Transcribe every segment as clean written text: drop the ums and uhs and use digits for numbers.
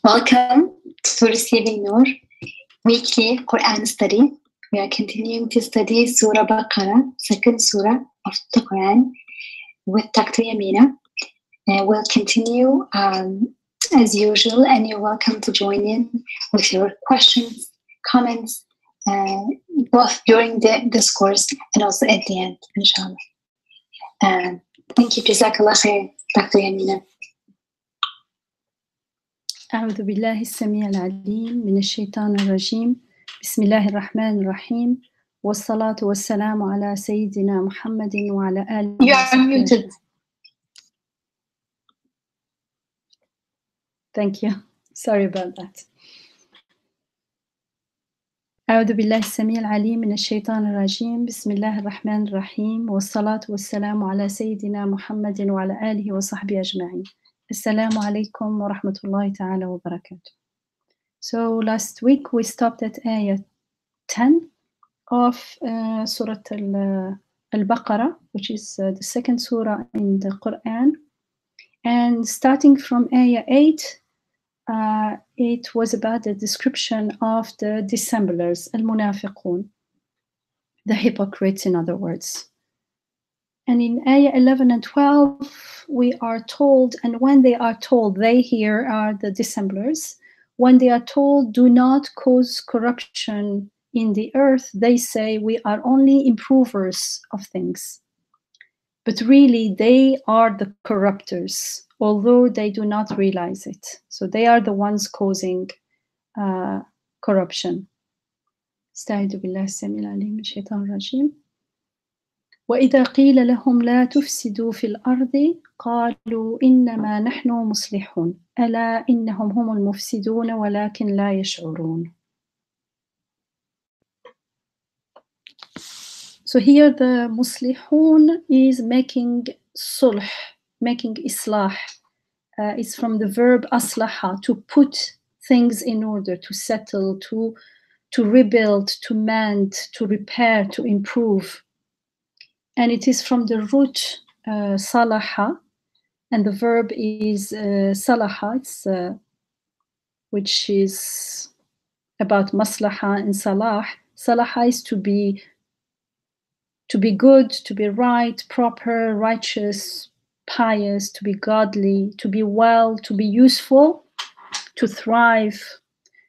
Welcome to Receiving Noor weekly Quran study. We are continuing to study Surah Baqara, second surah of the Quran, with Dr. Yamina. We'll continue as usual, and you're welcome to join in with your questions, comments, both during the discourse and also at the end, inshallah. Thank you. Jazakallah khair, Dr. Yamina. أعوذ بالله السميع العليم من الشيطان الرجيم بسم الله الرحمن الرحيم والصلاة والسلام على سيدنا محمد وعلى آله You are muted. Thank you. Sorry about that. أعوذ بالله السميع العليم من الشيطان الرجيم بسم الله الرحمن الرحيم والصلاة والسلام على سيدنا محمد وعلى آله وصحبه أجمعين. Assalamu alaikum wa rahmatullahi ta'ala wa barakatuh. So last week we stopped at ayah 10 of Surah Al-Baqara, which is the second surah in the Quran. And starting from ayah 8, it was about the description of the dissemblers, al-munafiqun, the hypocrites in other words. And in ayah 11 and 12, we are told, and when they are told, they here are the dissemblers, when they are told, do not cause corruption in the earth, they say, we are only improvers of things. But really, they are the corruptors, although they do not realize it. So they are the ones causing corruption. استعيذ بالله السميع العليم من الشيطان الرجيم. وإذا قيل لهم لا تفسدوا في الأرض قالوا إنما نحن مصلحون ألا إنهم هم المفسدون ولكن لا يشعرون. So here the muslihun is making sulh, making islah. It's from the verb aslaha, to put things in order, to settle, to rebuild, to mend, to repair, to improve. And it is from the root salaha, and the verb is salaha, which is about maslaha and salah. Salaha is to be good, to be right, proper, righteous, pious, to be godly, to be well, to be useful, to thrive.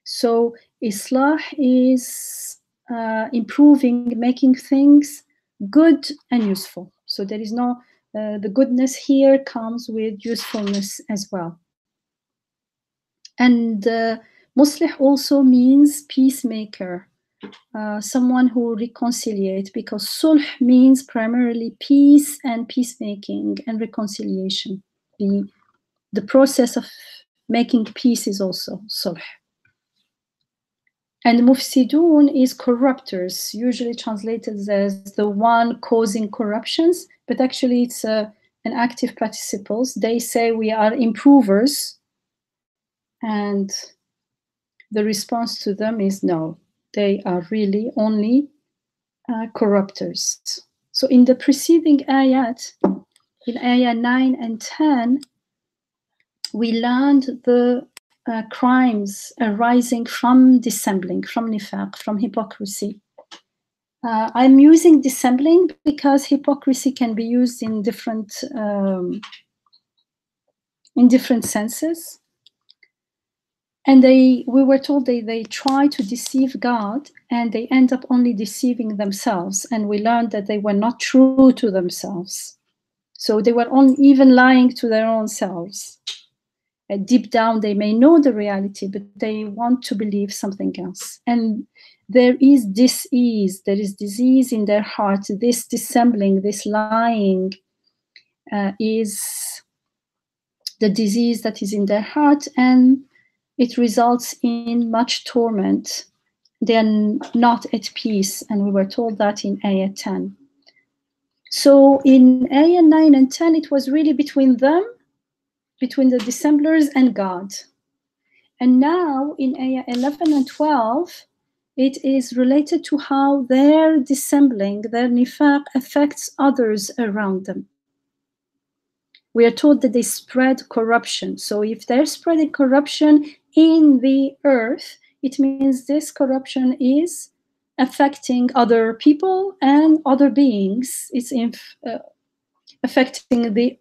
So islah is improving, making things good and useful. So there is no, the goodness here comes with usefulness as well. And muslih also means peacemaker, someone who reconciliates, because sulh means primarily peace and peacemaking and reconciliation. The process of making peace is also sulh. And mufsidun is corruptors, usually translated as the one causing corruptions, but actually it's an active participles. They say we are improvers, and the response to them is no, they are really only corruptors. So in the preceding ayat, in ayah 9 and 10, we learned the crimes arising from dissembling, from nifaq, from hypocrisy. I'm using dissembling because hypocrisy can be used in different senses. And we were told they try to deceive God, and they end up only deceiving themselves. And we learned that they were not true to themselves. So they were even lying to their own selves. Deep down, they may know the reality, but they want to believe something else. And there is disease, there is disease in their heart. This dissembling, this lying is the disease that is in their heart, and it results in much torment. They are not at peace, and we were told that in ayah 10. So in ayah 9 and 10, it was really between them, between the dissemblers and God. And now in ayah 11 and 12, it is related to how their dissembling, their nifaq, affects others around them. we are told that they spread corruption. So if they're spreading corruption in the earth, it means this corruption is affecting other people and other beings. It's affecting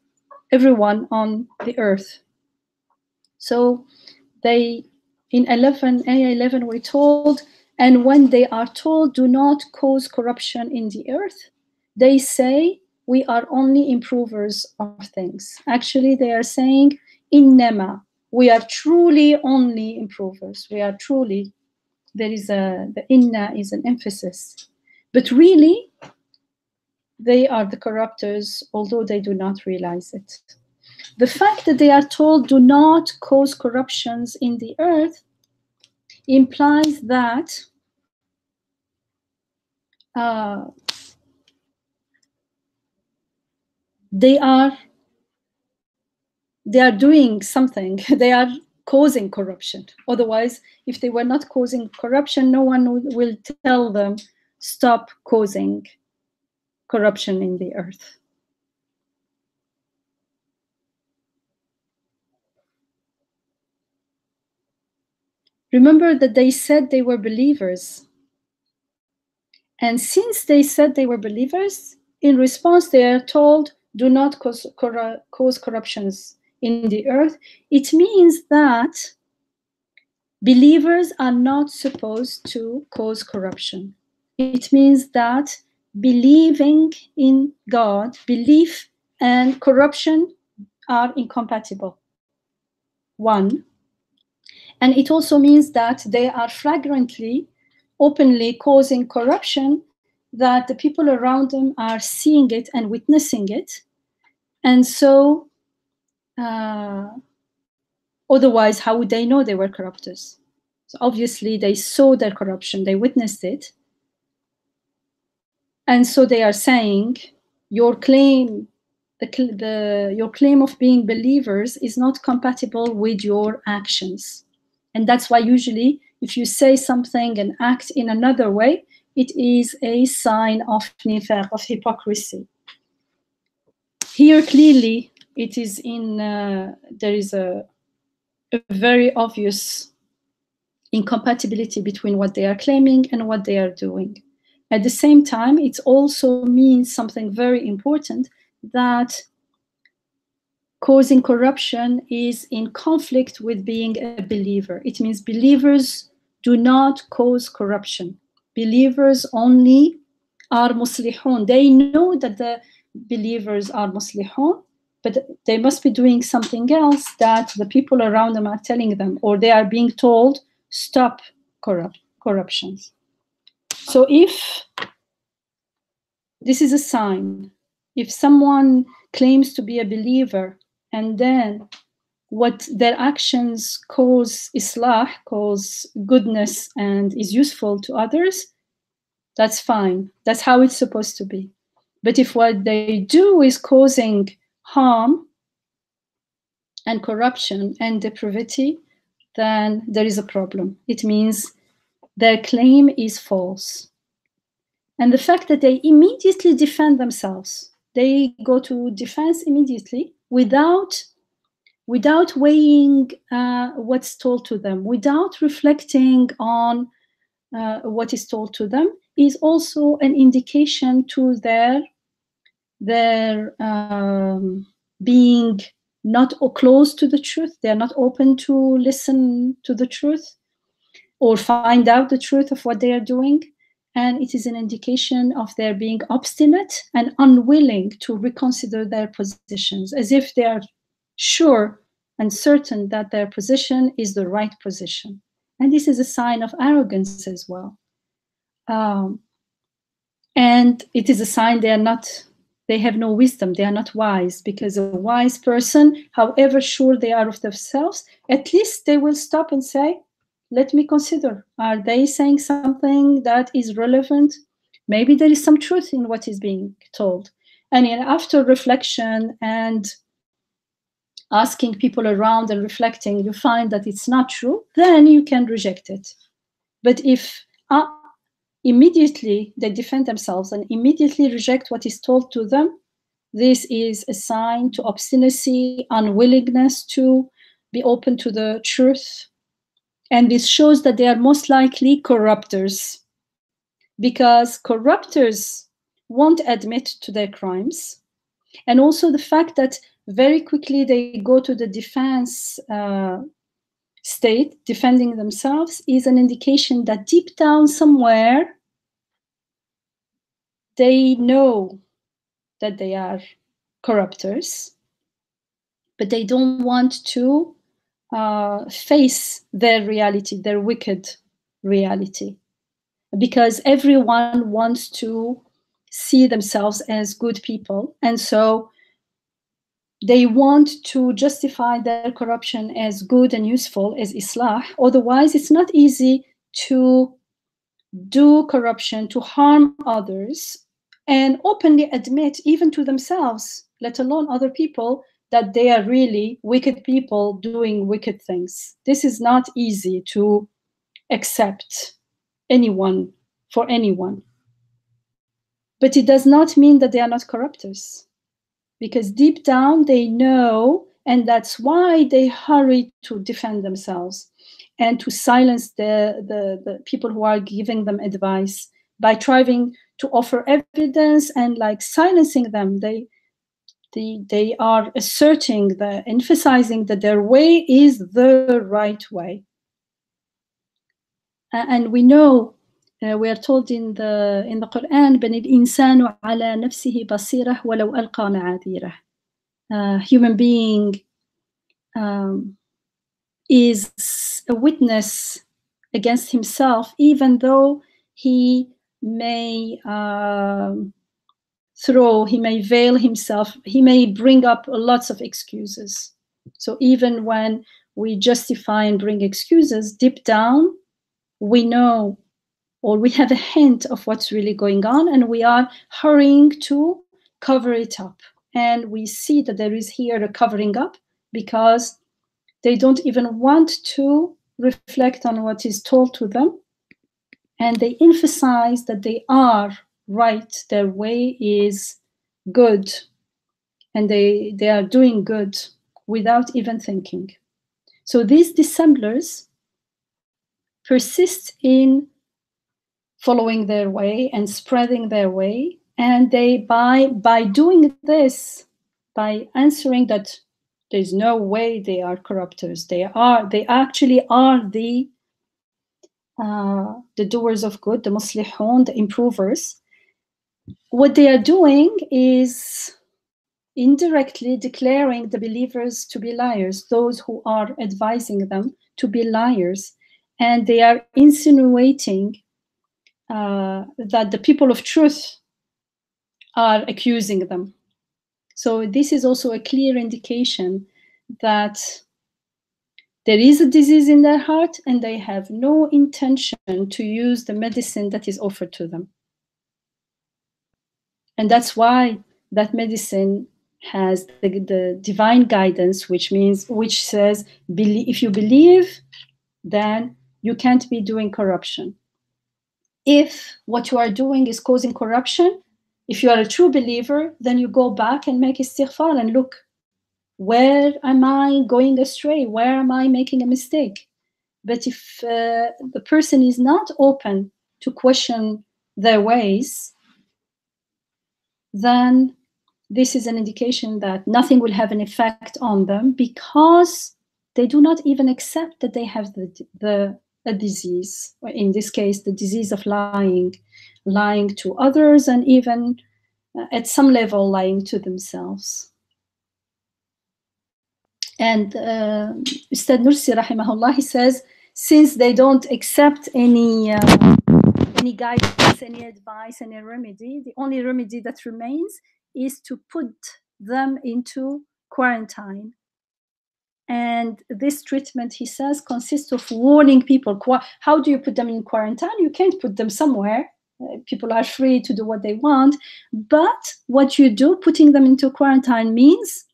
everyone on the earth. So they, in 11, Ayah 11, we're told, and when they are told, do not cause corruption in the earth, they say, we are only improvers of things. Actually, they are saying, innama, we are truly only improvers. We are truly, the inna is an emphasis. But really, they are the corruptors, although they do not realize it. The fact that they are told, do not cause corruptions in the earth, implies that they are doing something. They are causing corruption. Otherwise, if they were not causing corruption, no one will tell them, stop causing corruption in the earth. Remember that they said they were believers. And since they said they were believers, in response, they are told, do not cause corruptions in the earth. It means that believers are not supposed to cause corruption. It means that believing in God, belief and corruption are incompatible. One. And it also means that they are flagrantly, openly causing corruption, that the people around them are seeing it and witnessing it. And so, otherwise, how would they know they were corruptors? So obviously, they saw their corruption, they witnessed it. And so they are saying, your claim, your claim of being believers is not compatible with your actions. And that's why usually if you say something and act in another way, it is a sign of nifaq, of hypocrisy. Here clearly it is there is a very obvious incompatibility between what they are claiming and what they are doing. At the same time, it also means something very important, that causing corruption is in conflict with being a believer. It means believers do not cause corruption. Believers only are muslihun. They know that the believers are muslihun, but they must be doing something else that the people around them are telling them, or they are being told, stop corruptions. So if this is a sign, if someone claims to be a believer and then what their actions cause islah, cause goodness and is useful to others, that's fine. That's how it's supposed to be. But if what they do is causing harm and corruption and depravity, then there is a problem. It means their claim is false. And the fact that they immediately defend themselves, they go to defense immediately without weighing what's told to them, without reflecting on what is told to them, is also an indication to their being not close to the truth. They are not open to listen to the truth or find out the truth of what they are doing. And it is an indication of their being obstinate and unwilling to reconsider their positions, as if they are sure and certain that their position is the right position. And this is a sign of arrogance as well. And it is a sign they have no wisdom, they are not wise, because a wise person, however sure they are of themselves, at least they will stop and say, let me consider, are they saying something that is relevant? Maybe there is some truth in what is being told. And after reflection and asking people around and reflecting, you find that it's not true, then you can reject it. But if immediately they defend themselves and immediately reject what is told to them, This is a sign to obstinacy, unwillingness to be open to the truth. And this shows that they are most likely corruptors, because corruptors won't admit to their crimes. And also the fact that very quickly they go to the defense state, defending themselves, is an indication that deep down somewhere, they know that they are corruptors, but they don't want to face their reality, their wicked reality, because everyone wants to see themselves as good people. And so they want to justify their corruption as good and useful, as islah. Otherwise, it's not easy to do corruption, to harm others, and openly admit, even to themselves, let alone other people, that they are really wicked people doing wicked things. This is not easy to accept anyone for anyone. But it does not mean that they are not corruptors, because deep down they know, and that's why they hurry to defend themselves and to silence the people who are giving them advice by trying to offer evidence and like silencing them. They are asserting, emphasizing that their way is the right way. And we know, we are told in the Quran, بَنِ الْإِنسَانُ عَلَى نَفْسِهِ بَصِيرَةٌ وَلَوْ أَلْقَى مَعَاذِيرَهُ. Human being is a witness against himself, even though he may he may veil himself, he may bring up lots of excuses. So even when we justify and bring excuses, deep down, we know, or we have a hint of what's really going on, and we are hurrying to cover it up. And we see that there is here a covering up, because they don't even want to reflect on what is told to them. And they emphasize that they are right, their way is good, and they are doing good without even thinking. So these dissemblers persist in following their way and spreading their way. And they, by doing this, by answering that there's no way they are corruptors, they actually are the doers of good, the muslihun, the improvers. What they are doing is indirectly declaring the believers to be liars, those who are advising them to be liars. And they are insinuating that the people of truth are accusing them. So this is also a clear indication that there is a disease in their heart, and they have no intention to use the medicine that is offered to them. And that's why that medicine has the divine guidance, which says, if you believe, then you can't be doing corruption. If what you are doing is causing corruption, if you are a true believer, then you go back and make istighfar and look, where am I going astray? Where am I making a mistake? But if the person is not open to question their ways, then this is an indication that nothing will have an effect on them, because they do not even accept that they have a disease, or in this case, the disease of lying to others, and even at some level lying to themselves. And Ustad Nursi rahimahullah, he says, since they don't accept any guidance, any advice, any remedy, the only remedy that remains is to put them into quarantine. And this treatment, he says, consists of warning people. How do you put them in quarantine? You can't put them somewhere. People are free to do what they want. But what you do, putting them into quarantine, means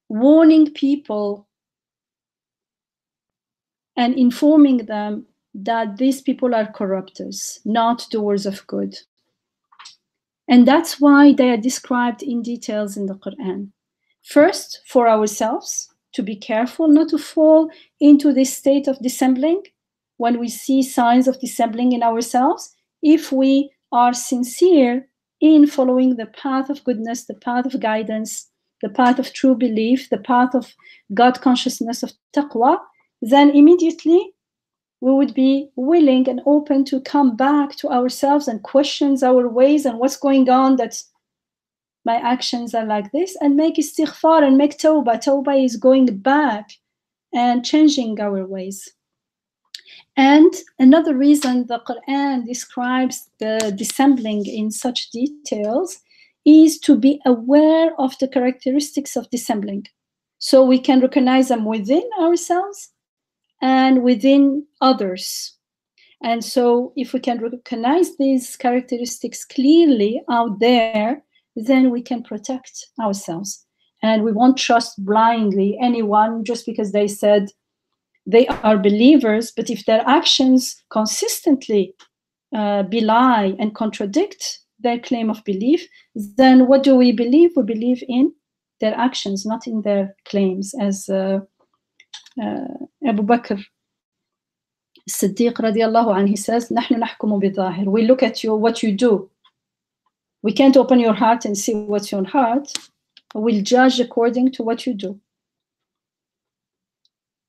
warning people and informing them that these people are corruptors, not doers of good. And that's why they are described in details in the Quran. First, for ourselves, to be careful not to fall into this state of dissembling when we see signs of dissembling in ourselves. If we are sincere in following the path of goodness, the path of guidance, the path of true belief, the path of God consciousness, of taqwa, then immediately we would be willing and open to come back to ourselves and question our ways and what's going on, that my actions are like this, and make istighfar and make tawbah. Tawbah is going back and changing our ways. And another reason the Quran describes the dissembling in such details is to be aware of the characteristics of dissembling. So we can recognize them within ourselves and within others. And so if we can recognize these characteristics clearly out there, then we can protect ourselves. And we won't trust blindly anyone just because they said they are believers, but if their actions consistently belie and contradict their claim of belief, then what do we believe? We believe in their actions, not in their claims. As Abu Bakr Siddiq radiallahu anhu, he says, نحن نحكم بظاهر. We look at you, what you do. We can't open your heart and see what's in your heart. We'll judge according to what you do.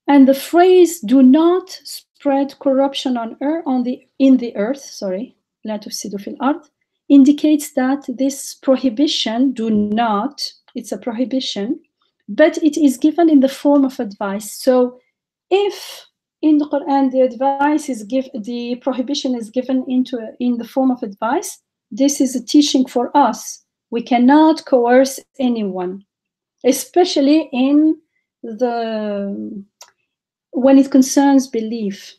And the phrase "do not spread corruption in the earth," لا تفسدوا في الأرض, indicates that this prohibition, do not, it's a prohibition, but it is given in the form of advice. So if in the Quran the prohibition is given in the form of advice, this is a teaching for us. We cannot coerce anyone, especially when it concerns belief.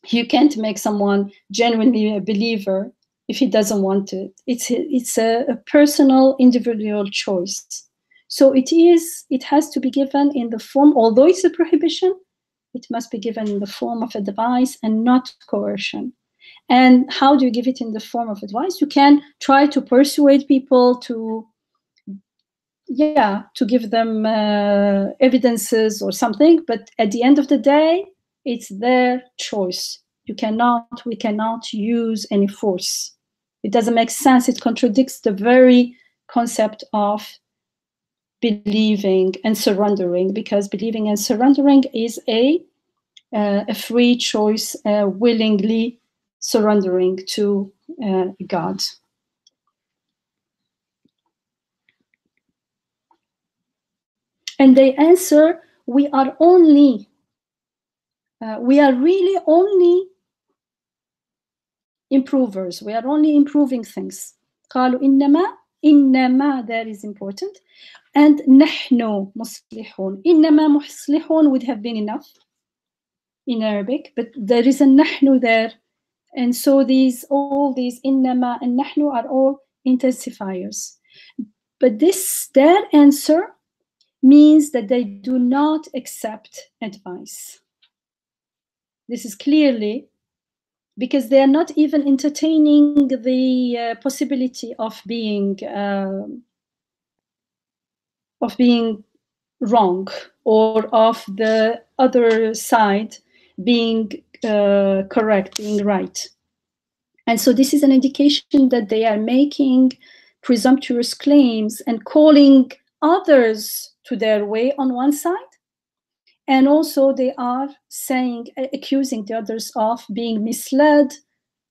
You can't make someone genuinely a believer if he doesn't want it. It's a personal, individual choice. So it has to be given in the form, although it's a prohibition, it must be given in the form of advice and not coercion. And how do you give it in the form of advice? You can try to persuade people to give them evidences or something, but at the end of the day, it's their choice. We cannot use any force. It doesn't make sense. It contradicts the very concept of believing and surrendering, because believing and surrendering is a free choice, willingly surrendering to God. And they answer, we are really only improvers. We are only improving things. قالوا إنما, that is important. And نحن مصلحون. إنما مصلحون would have been enough in Arabic, but there is a نحن there. And so all these إنما and نحن are all intensifiers. But their answer means that they do not accept advice. This is clearly because they are not even entertaining the possibility of being wrong, or of the other side being correct, being right. And so this is an indication that they are making presumptuous claims and calling others to their way on one side. And also they are accusing the others of being misled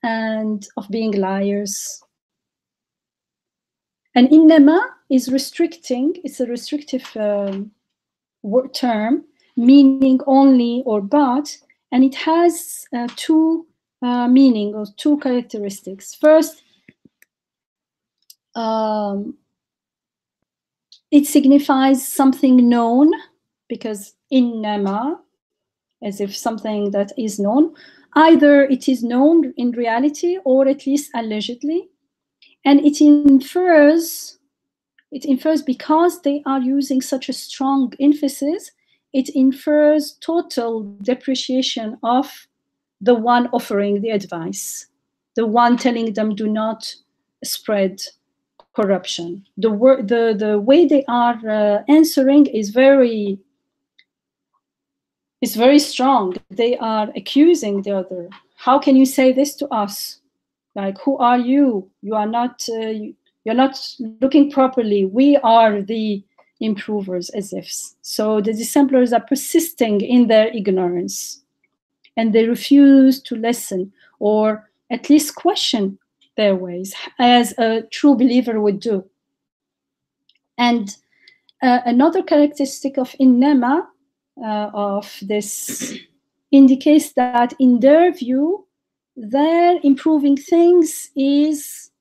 and of being liars. And innama is restricting, it's a restrictive term, meaning only or but, and it has two meaning or two characteristics. First, it signifies something known, because innama, as if something that is known, either it is known in reality or at least allegedly, and it infers because they are using such a strong emphasis, it infers total depreciation of the one offering the advice, the one telling them do not spread corruption. The way they are answering is very strong. They are accusing the other. How can you say this to us? Like, who are you? You are not. You're not looking properly. We are the improvers, as if. So the dissemblers are persisting in their ignorance, and they refuse to listen or at least question their ways, as a true believer would do. And another characteristic of innama, of this, indicates that in their view, their improving things is,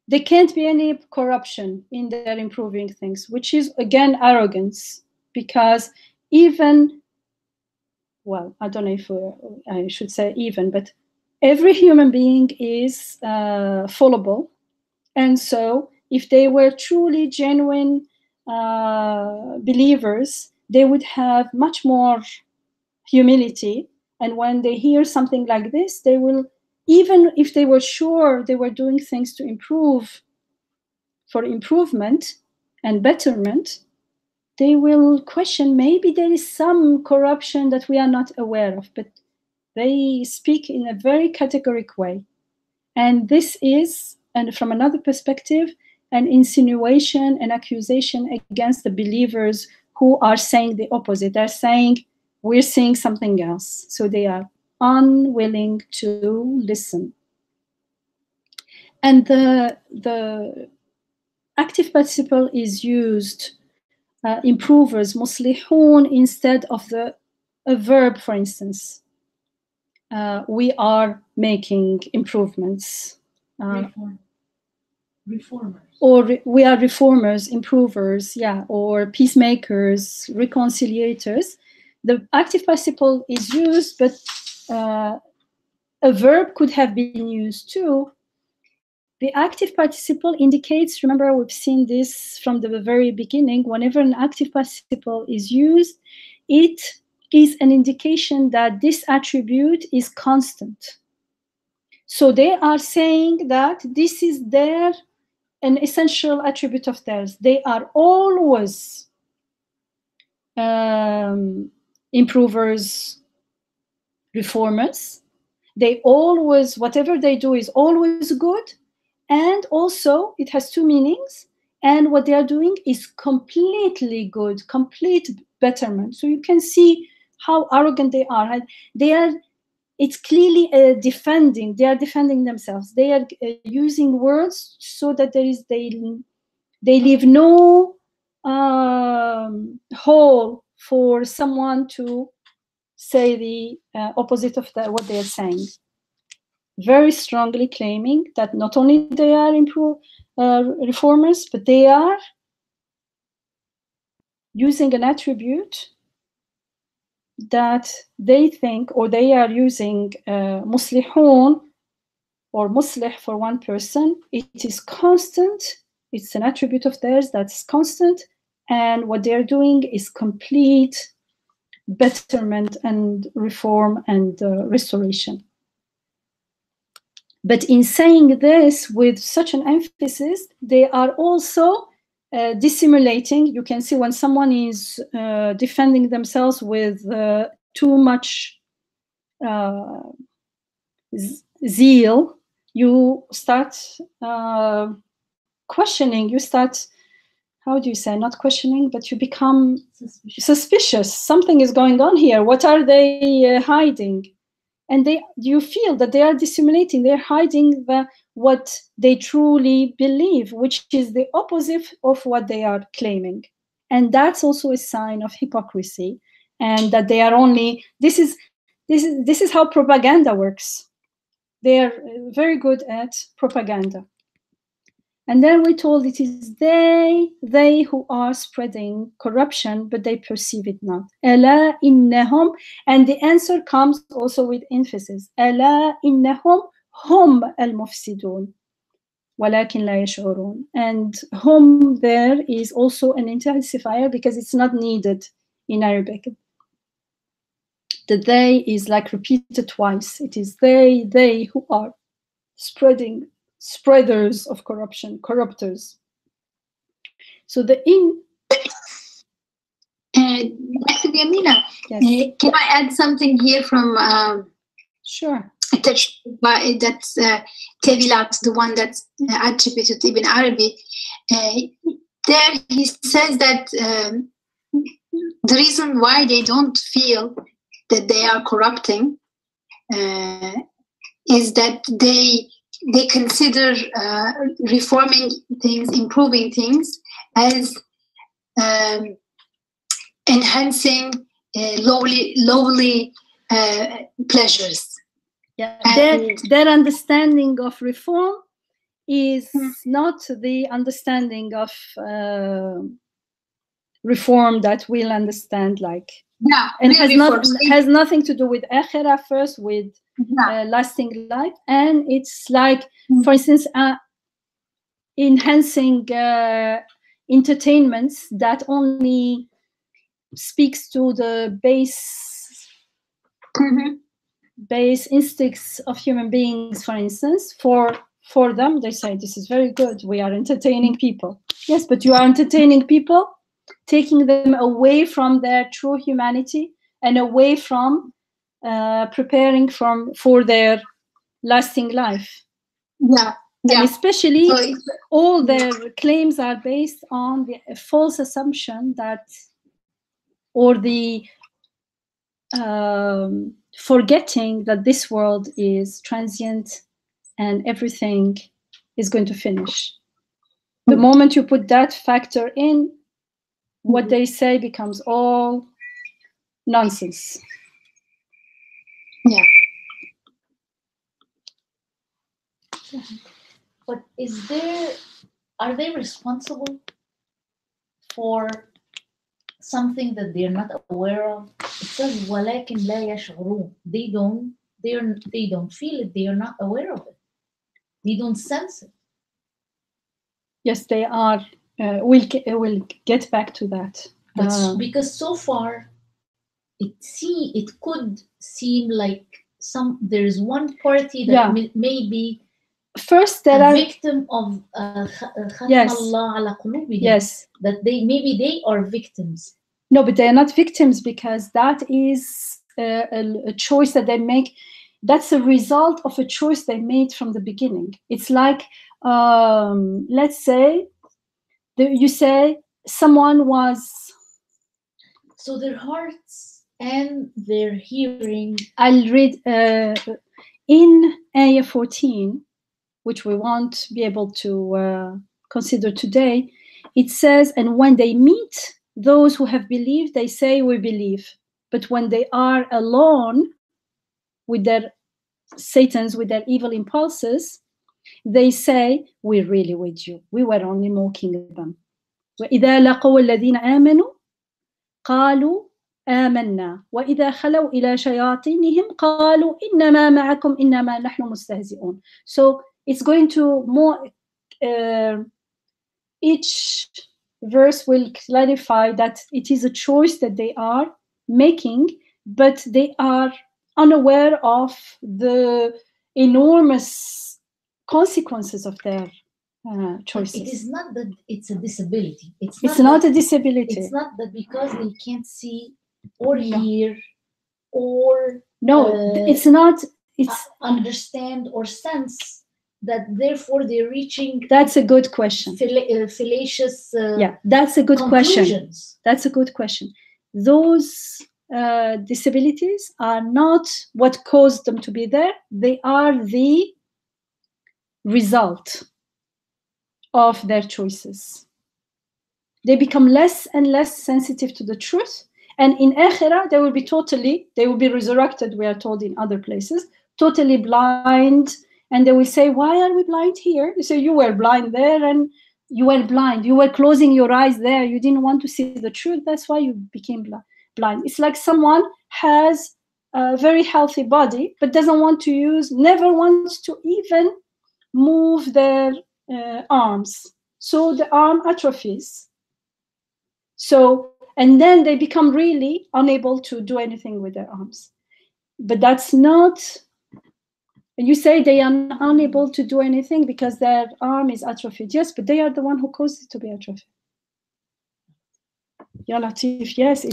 there can't be any corruption in their improving things, which is again arrogance, because even, well, I don't know if I should say even, but every human being is fallible. And so if they were truly genuine believers, they would have much more humility. And when they hear something like this, they will, even if they were sure they were doing things to improve, for improvement and betterment, they will question, maybe there is some corruption that we are not aware of. But they speak in a very categoric way. And this is, and from another perspective, an insinuation, an accusation against the believers who are saying the opposite. They're saying, we're seeing something else. So they are unwilling to listen. And the active participle is used, improvers, muslihun, instead of a verb, for instance. We are making improvements. Reformers. Or we are reformers, improvers, yeah, or peacemakers, reconciliators. The active participle is used, but a verb could have been used too. The active participle indicates, remember, we've seen this from the very beginning, whenever an active participle is used, it is an indication that this attribute is constant. So they are saying that this is an essential attribute of theirs. They are always improvers, reformers. They always, whatever they do is always good. And also, it has two meanings. And what they are doing is completely good, complete betterment. So you can see how arrogant they are. It's clearly defending. They are defending themselves. They are using words so that they leave no hole for someone to say the opposite of what they are saying. Very strongly claiming that not only they are reformers, but they are using an attribute that they think, or they are using muslihun or muslih for one person. It is constant. It's an attribute of theirs that's constant. And what they're doing is complete betterment and reform and restoration. But in saying this with such an emphasis, they are also dissimulating. You can see when someone is defending themselves with too much zeal, you start questioning. You start, how do you say, not questioning, but you become suspicious. Something is going on here. What are they hiding? And you feel that they are dissimulating. They're hiding what they truly believe, which is the opposite of what they are claiming. And that's also a sign of hypocrisy, and that they are only. This is how propaganda works. They are very good at propaganda. And then we're told it is they who are spreading corruption, but they perceive it not. Ala innahum, and the answer comes also with emphasis. Ala innahum hum al-mufsidun, walakin la yash'urun. And hum there is also an intensifier because it's not needed in Arabic. The they is like repeated twice. It is they who are spreading spreaders of corruption, corruptors. So the Dr. Yamina, yes. Can I add something here from Sure. That's Tevilat, the one that's attributed to Ibn Arabi. There he says that the reason why they don't feel that they are corrupting is that they consider reforming things, improving things as enhancing lowly pleasures. Yeah, their understanding of reform is not the understanding of reform that we'll understand, like, and has nothing to do with akhirah first, with lasting life, and it's like, for instance, enhancing entertainments that only speaks to the base instincts of human beings. For instance, for them, they say this is very good, we are entertaining people. Yes, but you are entertaining people, taking them away from their true humanity and away from preparing for their lasting life. And especially all their claims are based on the false assumption that, or the forgetting that this world is transient and everything is going to finish. The moment you put that factor in, what they say becomes all nonsense. Yeah. But are they responsible for something that they're not aware of? It says وَلَكِنْ لَا يَشْعُرُونَ. They don't feel it. They are not aware of it. They don't sense it. Yes, they are. We'll get back to that. But because so far, it could seem like there's one party that may be first victim of yes. Allah ala qulubihim. Yes. That they are victims. No, but they are not victims, because that is a choice that they make. That's a result of a choice they made from the beginning. It's like, let's say, you say someone was... So their hearts and their hearing... I'll read in Ayah 14, which we won't be able to consider today. It says, and when they meet those who have believed, they say, we believe. But when they are alone with their Satans, with their evil impulses, they say, we're really with you. We were only mocking them. وَإِذَا لَقُوا الَّذِينَ آمَنُوا قَالُوا آمَنَّا وَإِذَا خَلَوْا إِلَى شَيَاطِينِهِمْ قَالُوا إِنَّمَا مَعَكُمْ إِنَّمَا نَحْنُ مُسْتَهْزِئُونَ. So it's going to more... each verse will clarify that it is a choice that they are making, but they are unaware of the enormous consequences of their choices. It is not that it's a disability. It's not a disability. It's not that because they can't see or hear or it's not. It's understand or sense that therefore they're reaching. That's a good question. Fallacious. That's a good question. Conclusions. That's a good question. Those disabilities are not what caused them to be there. They are the result of their choices. They become less and less sensitive to the truth, and in akhirah they will be resurrected, we are told in other places, totally blind, and they will say, why are we blind here? They say, you were blind there, and you were blind, you were closing your eyes there, you didn't want to see the truth, that's why you became blind. It's like someone has a very healthy body but never wants to even move their arms, so the arm atrophies. So, and then they become really unable to do anything with their arms. But that's not And you say they are unable to do anything because their arm is atrophied. Yes, but they are the one who caused it to be atrophied. Ya Latif, yes,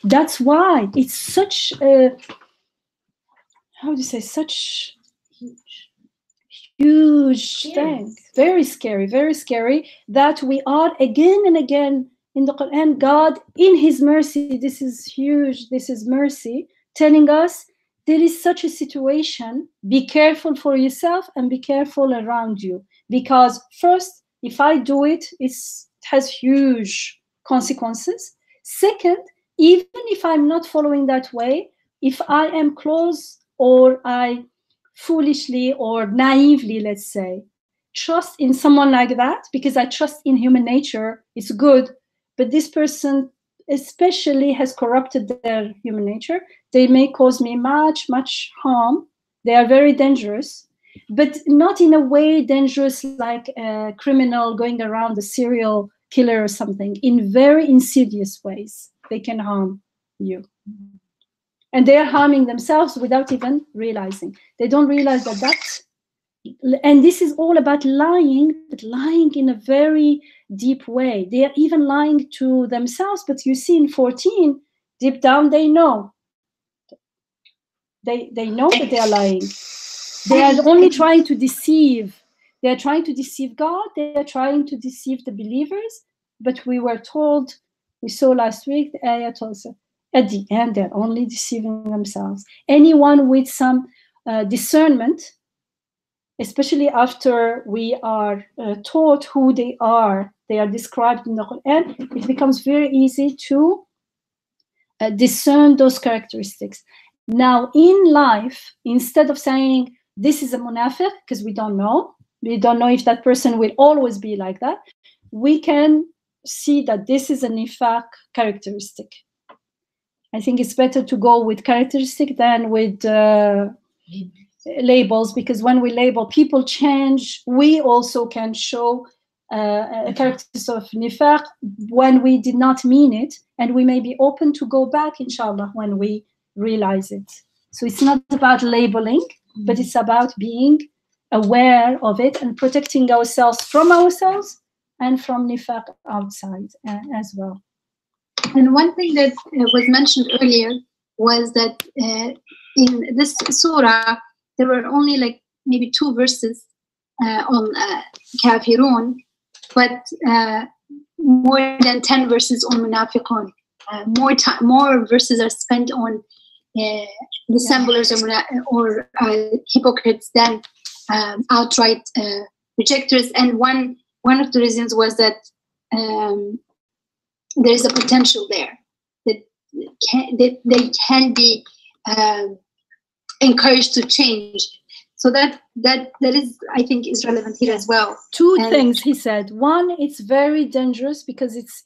that's why it's such a, how do you say, such huge thing. Very scary that we are again and again in the Quran, God in his mercy, this is huge, this is mercy, telling us there is such a situation, be careful for yourself and be careful around you. Because first, if I do it, it has huge consequences. Second, even if I'm not following that way, if I am close or I foolishly or naively, let's say, trust in someone like that, because I trust in human nature, it's good, but this person especially has corrupted their human nature, they may cause me much harm. They are very dangerous, but not in a way dangerous like a criminal going around, a serial killer or something. In very insidious ways, they can harm you. And they are harming themselves without even realizing. They don't realize that and this is all about lying, but lying in a very deep way. They are even lying to themselves, but you see in 14, deep down, they know. They know that they are lying. They are only trying to deceive. They are trying to deceive God. They are trying to deceive the believers. But we were told, we saw last week, the ayat also, at the end, they're only deceiving themselves. Anyone with some discernment, especially after we are taught who they are described in the Quran, it becomes very easy to discern those characteristics. Now, in life, instead of saying this is a munafiq, because we don't know if that person will always be like that, we can see that this is a nifaq characteristic. I think it's better to go with characteristic than with labels, because when we label, people change. We also can show characteristics of nifaq when we did not mean it, and we may be open to go back, inshallah, when we realize it. So it's not about labeling, but it's about being aware of it and protecting ourselves and from nifaq outside as well. And one thing that was mentioned earlier was that in this surah, there were only like maybe 2 verses on kafirun, but more than 10 verses on munafiqun. More verses are spent on dissemblers or hypocrites than outright rejectors. And one of the reasons was that there is a potential there that they can be encouraged to change. So that is, I think, is relevant here as well. 2 things he said. One, it's very dangerous because it's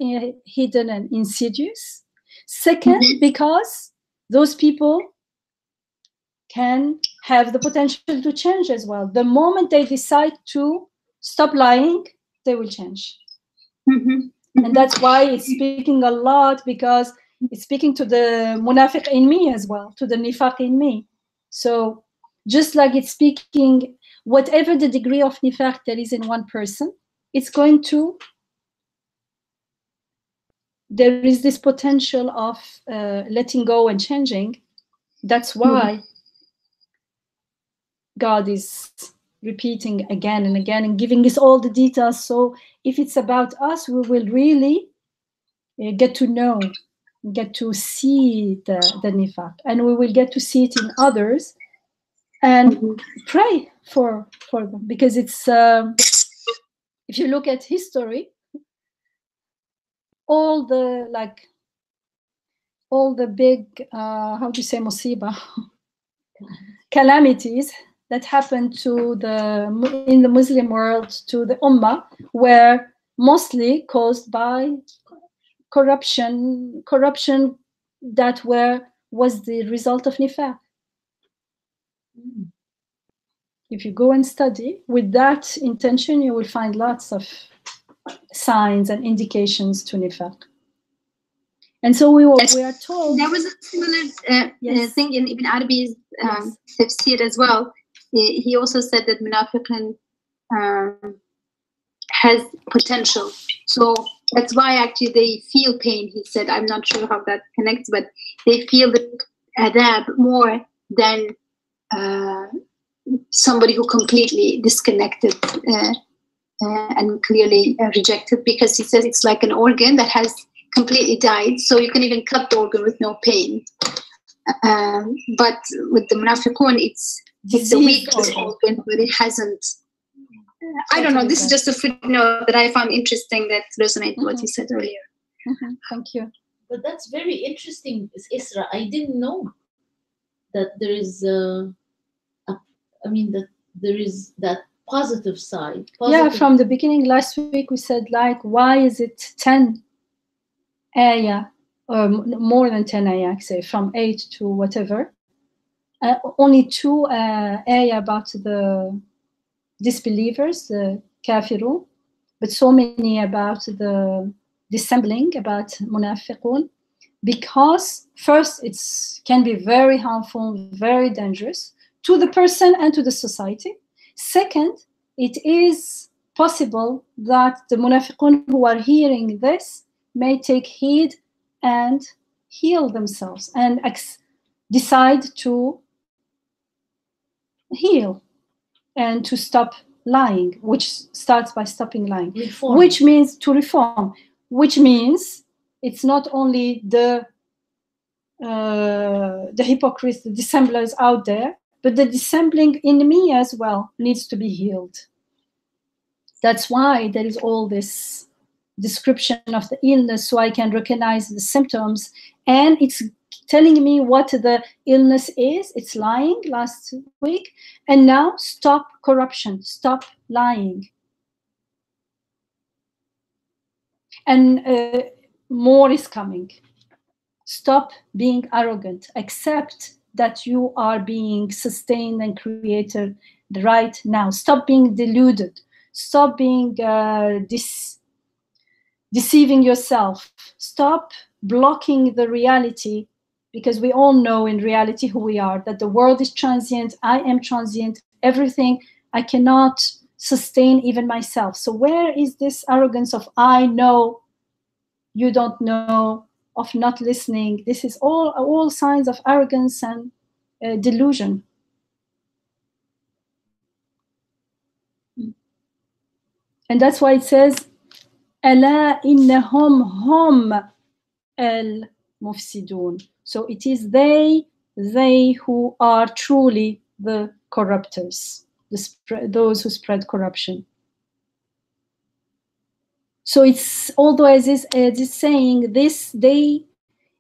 hidden and insidious. Second, because those people can have the potential to change as well. The moment they decide to stop lying, they will change. And that's why it's speaking a lot, because it's speaking to the munafiq in me as well, to the nifaq in me. So just like it's speaking, whatever the degree of nifaq there is in one person, it's going to, there is this potential of letting go and changing. That's why God is repeating again and again and giving us all the details. So if it's about us, we will really get to know, get to see the nifaq, and we will get to see it in others and pray for them, because it's if you look at history, all the big how do you say musiba calamities that happened in the Muslim world to the Ummah were mostly caused by corruption that was the result of nifaq. If you go and study with that intention, you will find lots of signs and indications to nifaq. And so we are told. There was a similar thing in Ibn Arabi's tafsir as well, he also said that munafiqun has potential. So that's why actually they feel pain. He said, I'm not sure how that connects, but they feel the adab more than somebody who completely disconnected and clearly rejected, because he says it's like an organ that has completely died, so you can even cut the organ with no pain. But with the munafiqun, it's a weak organ, but it hasn't. I don't know. This is just a footnote that I found interesting that resonated with what you said earlier. Thank you. But that's very interesting, Isra. I didn't know that there is that there is that positive side. Yeah, from the beginning last week we said, like, why is it 10 ayah or more than 10 ayah, say from 8 to whatever, only 2 ayah about the disbelievers, the kafirun, but so many about the dissembling, about munafiqun, because first it can be very harmful, very dangerous to the person and to the society. Second, it is possible that the munafiqun who are hearing this may take heed and heal themselves and decide to heal and to stop lying, which starts by stopping lying, which means to reform, which means it's not only the hypocrites, the dissemblers out there, but the dissembling in me as well needs to be healed. That's why there is all this description of the illness, so I can recognize the symptoms, and it's telling me what the illness is. It's lying last week, and now stop corruption, stop lying. And more is coming. Stop being arrogant. Accept that you are being sustained and created right now. Stop being deluded. Stop being deceiving yourself. Stop blocking the reality, because we all know in reality who we are, that the world is transient, I am transient, everything, I cannot sustain even myself. So where is this arrogance of I know, you don't know, of not listening? This is all signs of arrogance and delusion. And that's why it says, أَلَا إِنَّهُمْ هُمْ الْمُفْسِدُونَ. So it is they who are truly the corruptors, those who spread corruption. So it's, although as is saying this, they,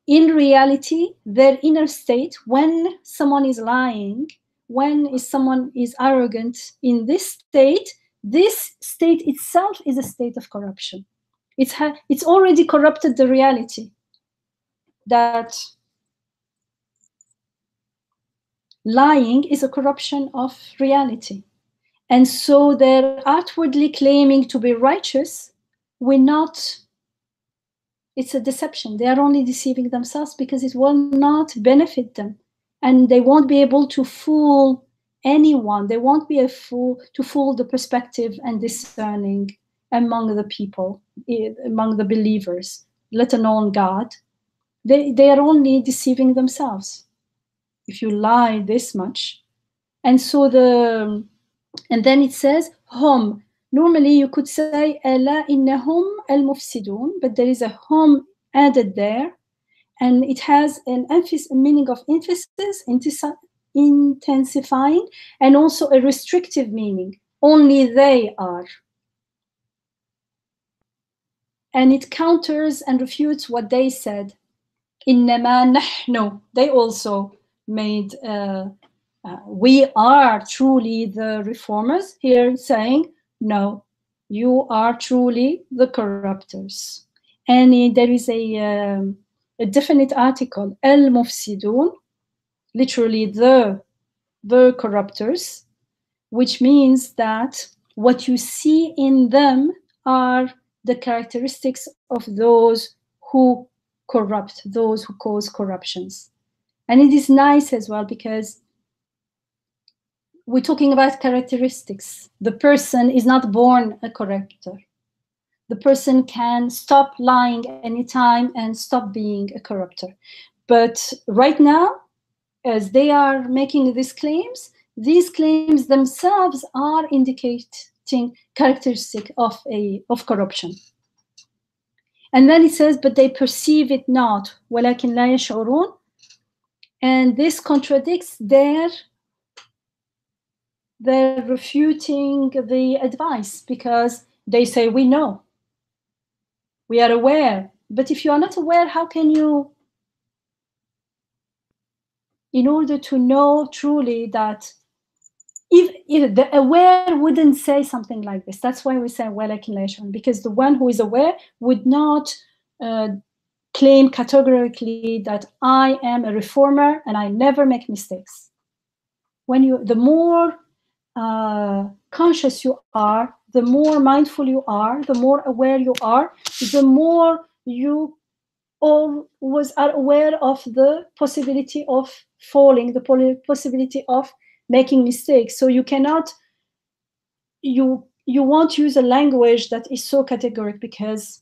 in reality, their inner state, when someone is lying, when someone is arrogant, in this state itself is a state of corruption. It's already corrupted the reality, that lying is a corruption of reality. And so they're outwardly claiming to be righteous, it's a deception. They are only deceiving themselves, because it will not benefit them. And they won't be able to fool anyone. They won't be to fool the perspective and discerning among the people, among the believers, let alone God. They are only deceiving themselves if you lie this much. And so and then it says hum. Normally you could say أَلَا إِنَّهُمْ الْمُفْسِدُونَ, but there is a hum added there, and it has a meaning of emphasis, intensifying, and also a restrictive meaning. Only they are. And it counters and refutes what they said. إِنَّمَا نَحْنُ. They also made we are truly the reformers. Here it's saying, no, you are truly the corruptors. And there is a definite article, al-mufsidun, literally the corruptors, which means that what you see in them are the characteristics of those who corrupt, those who cause corruptions. And it is nice as well, because we're talking about characteristics. The person is not born a corrupter. The person can stop lying anytime and stop being a corrupter. But right now, as they are making these claims themselves are indicating characteristic of corruption. And then it says, but they perceive it not, ولكن لا يشعرون. And this contradicts their refuting the advice, because they say, we know, we are aware. But if you are not aware, how can you, in order to know truly that, if the aware wouldn't say something like this. That's why we say ولكن لا يشعرون, because the one who is aware would not claim categorically that I am a reformer and I never make mistakes. The more conscious you are, the more mindful you are, the more aware you are, the more you always are aware of the possibility of falling, the possibility of making mistakes. So you cannot, you won't use a language that is so categoric, because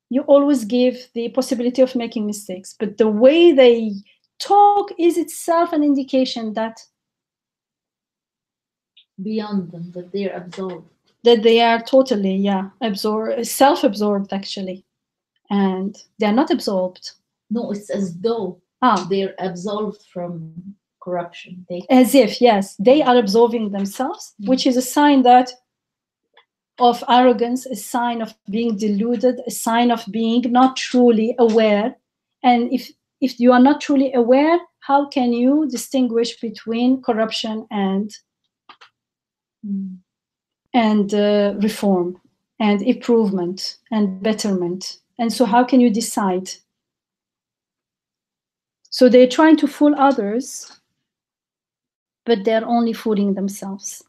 you always give the possibility of making mistakes. But the way they talk is itself an indication that beyond them, that they're absorbed. That they are totally, self-absorbed actually. And they're not absorbed. No, it's as though they're absolved from corruption. As if, yes, they are absolving themselves, which is a sign of arrogance, a sign of being deluded, a sign of being not truly aware. And if you are not truly aware, how can you distinguish between corruption and reform and improvement and betterment? And so how can you decide? So they're trying to fool others, but they're only fooling themselves.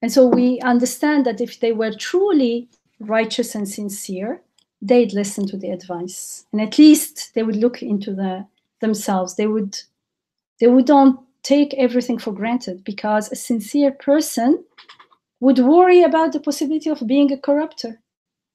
And so we understand that if they were truly righteous and sincere, they'd listen to the advice, and at least they would look into themselves. They don't take everything for granted, because a sincere person would worry about the possibility of being a corrupter,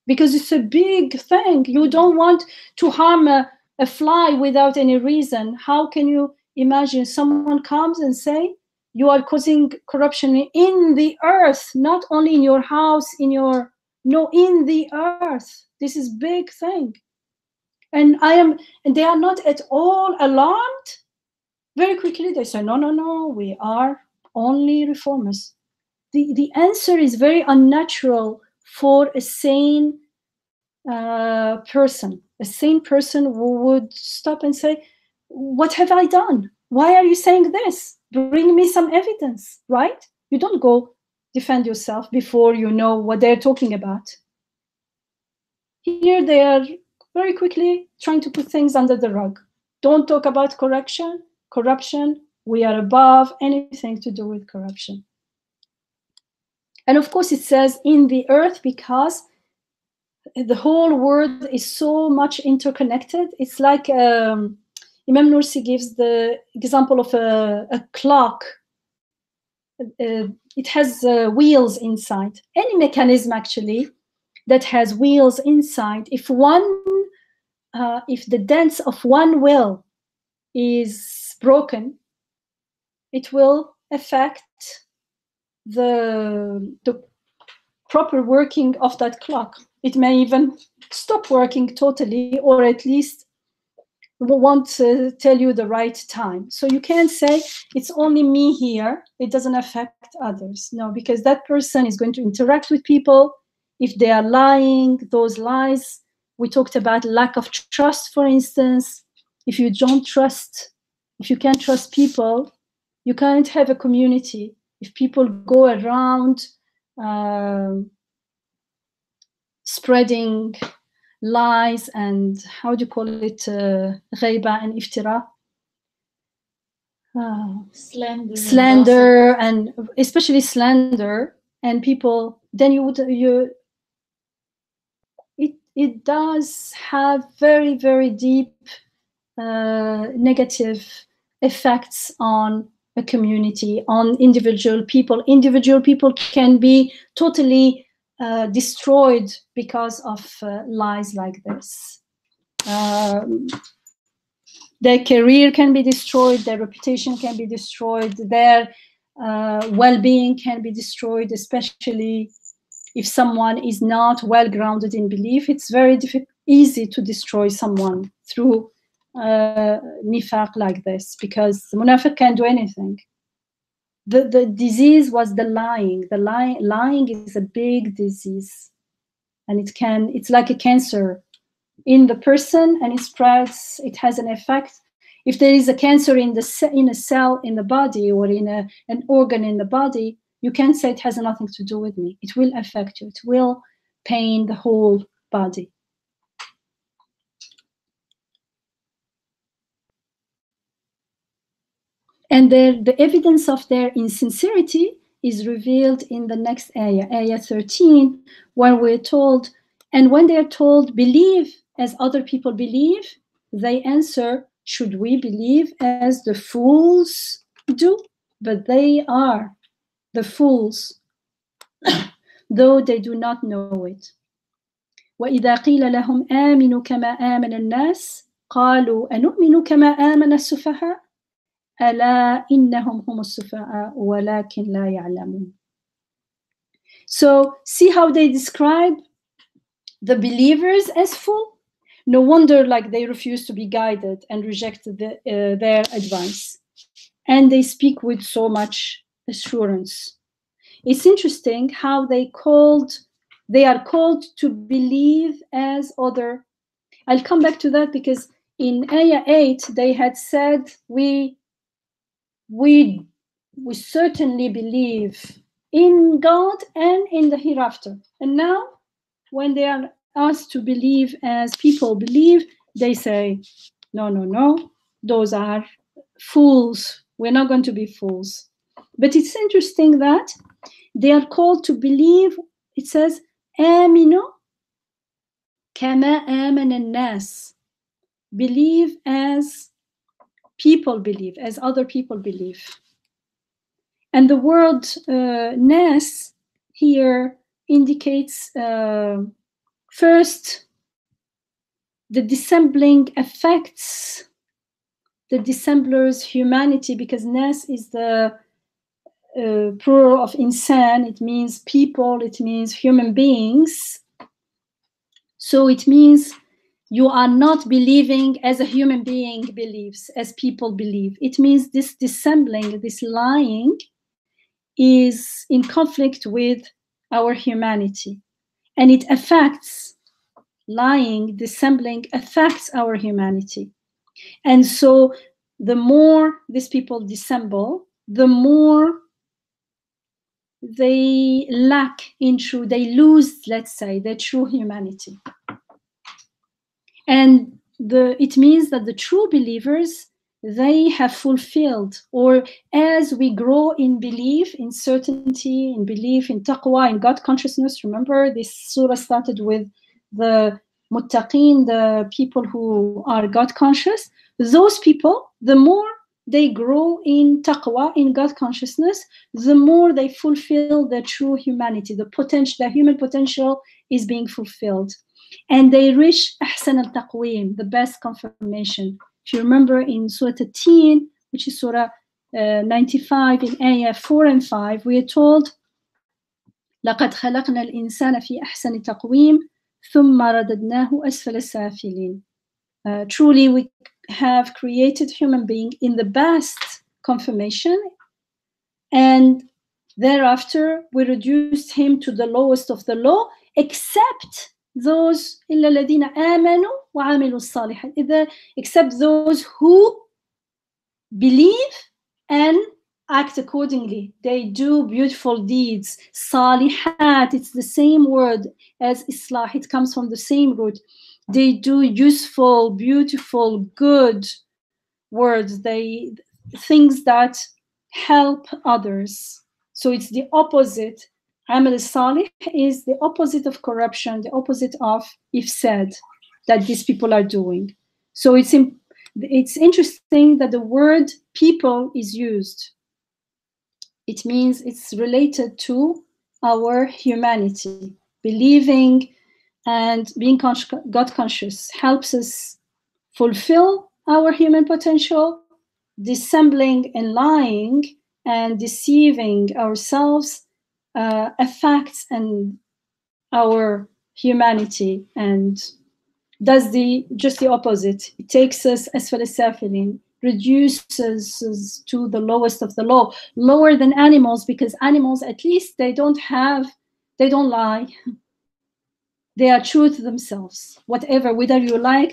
because it's a big thing. You don't want to harm a fly without any reason. How can you imagine someone comes and say, you are causing corruption in the earth, not only in your house, in the earth. This is big thing. And they are not at all alarmed. Very quickly they say, no, we are only reformers. The answer is very unnatural for a sane person. A sane person who would stop and say, what have I done? Why are you saying this? Bring me some evidence, right? You don't go defend yourself before you know what they're talking about. Here they are very quickly trying to put things under the rug. Don't talk about corruption. We are above anything to do with corruption. And of course it says in the earth, because the whole world is so much interconnected. It's like Imam Nursi gives the example of a clock. It has wheels inside. Any mechanism actually that has wheels inside, if the dents of one wheel is broken, it will affect the proper working of that clock. It may even stop working totally, or at least won't tell you the right time. So you can't say it's only me here, it doesn't affect others. No, because that person is going to interact with people. If they are lying, those lies, we talked about lack of trust, for instance. If you can't trust people, you can't have a community. If people go around spreading lies and how do you call it, ghaiba and iftira, slander, and especially slander, and people, then it does have very, very deep negative effects on a community, on individual people. Individual people can be totally destroyed because of lies like this. Their career can be destroyed, their reputation can be destroyed, their well-being can be destroyed, especially if someone is not well grounded in belief. It's very easy to destroy someone through nifaq like this, because the munafiq can't do anything. The disease was the lying. The lying is a big disease, and it's like a cancer in the person, and it spreads. It has an effect. If there is a cancer in a cell in the body, or in an organ in the body, you can't say it has nothing to do with me. It will affect you. It will pain the whole body. And the evidence of their insincerity is revealed in the next ayah, ayah 13, where we're told, and when they are told, believe as other people believe, they answer, should we believe as the fools do? But they are the fools, though they do not know it. وَإِذَا قِيلَ لَهُمْ آمِنُوا كَمَا آمَنَ النَّاسِ قَالُوا أَنُؤْمِنُ كَمَا آمَنَ السُّفَهَاءُ أَلَا إِنَّهُمْ هُمُ السُّفَهَاءُ وَلَكِنْ لَا يَعْلَمُونَ. So see how they describe the believers as full? No wonder like they refuse to be guided and reject their advice. And they speak with so much assurance. It's interesting how they are called to believe as other. I'll come back to that, because in ayah 8 they had said we certainly believe in God and in the hereafter. And now when they are asked to believe as people believe, they say, no, those are fools. We're not going to be fools. But it's interesting that they are called to believe. It says, Aminu kama amana an-nas. Believe as people believe, as other people believe. And the word nas here indicates first the dissembling affects the dissembler's humanity, because nas is the plural of insan. It means people, it means human beings. So it means you are not believing as a human being believes, as people believe. It means this dissembling, this lying is in conflict with our humanity. And it affects, lying, dissembling affects our humanity. And so the more these people dissemble, the more they lack in true, they lose, let's say, their true humanity. And it means that the true believers, they have fulfilled, or as we grow in belief, in certainty, in belief, in taqwa, in God consciousness. Remember, this surah started with the muttaqeen, the people who are God conscious. Those people, the more they grow in taqwa, in God consciousness, the more they fulfill their true humanity. The potential, the human potential is being fulfilled. And they reach ahsan al-taqweem, the best confirmation. If you remember in Surah At-Teen, which is Surah 95, in ayah 4 and 5, we are told, لَقَدْ خَلَقْنَا الْإِنسَانَ فِي أَحْسَنِ تَقْوِيمٍ ثُمَّ رَدَدْنَاهُ أَسْفَلَ السَّافِلِينَ. Truly, we have created human being in the best confirmation, and thereafter we reduced him to the lowest of the low, except those إلا الذين آمنوا وعملوا الصالحات, except those who believe and act accordingly. They do beautiful deeds. Salihat, it's the same word as islah. It comes from the same root. They do useful, beautiful, good words. Things that help others. So it's the opposite. Amal salih is the opposite of corruption, the opposite of ifsad that these people are doing. So it's interesting that the word people is used. It means it's related to our humanity. Believing and being God conscious helps us fulfill our human potential. Dissembling and lying and deceiving ourselves affects and our humanity and does just the opposite. It takes us asfal as-safilin, reduces us to the lowest of the low, lower than animals, because animals, at least they don't lie. They are true to themselves. Whatever, whether you like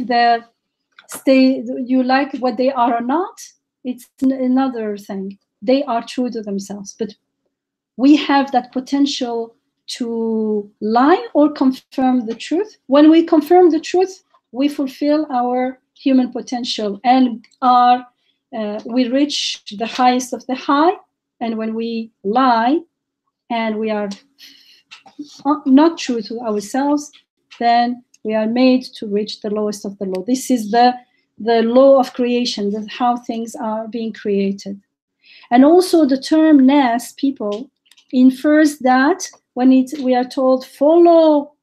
you like what they are or not, it's another thing. They are true to themselves. But we have that potential to lie or confirm the truth. When we confirm the truth, we fulfill our human potential and we reach the highest of the high. And when we lie and we are not true to ourselves, then we are made to reach the lowest of the low. This is the law of creation, that's how things are being created. And also the term nas, people, infers that when we are told follow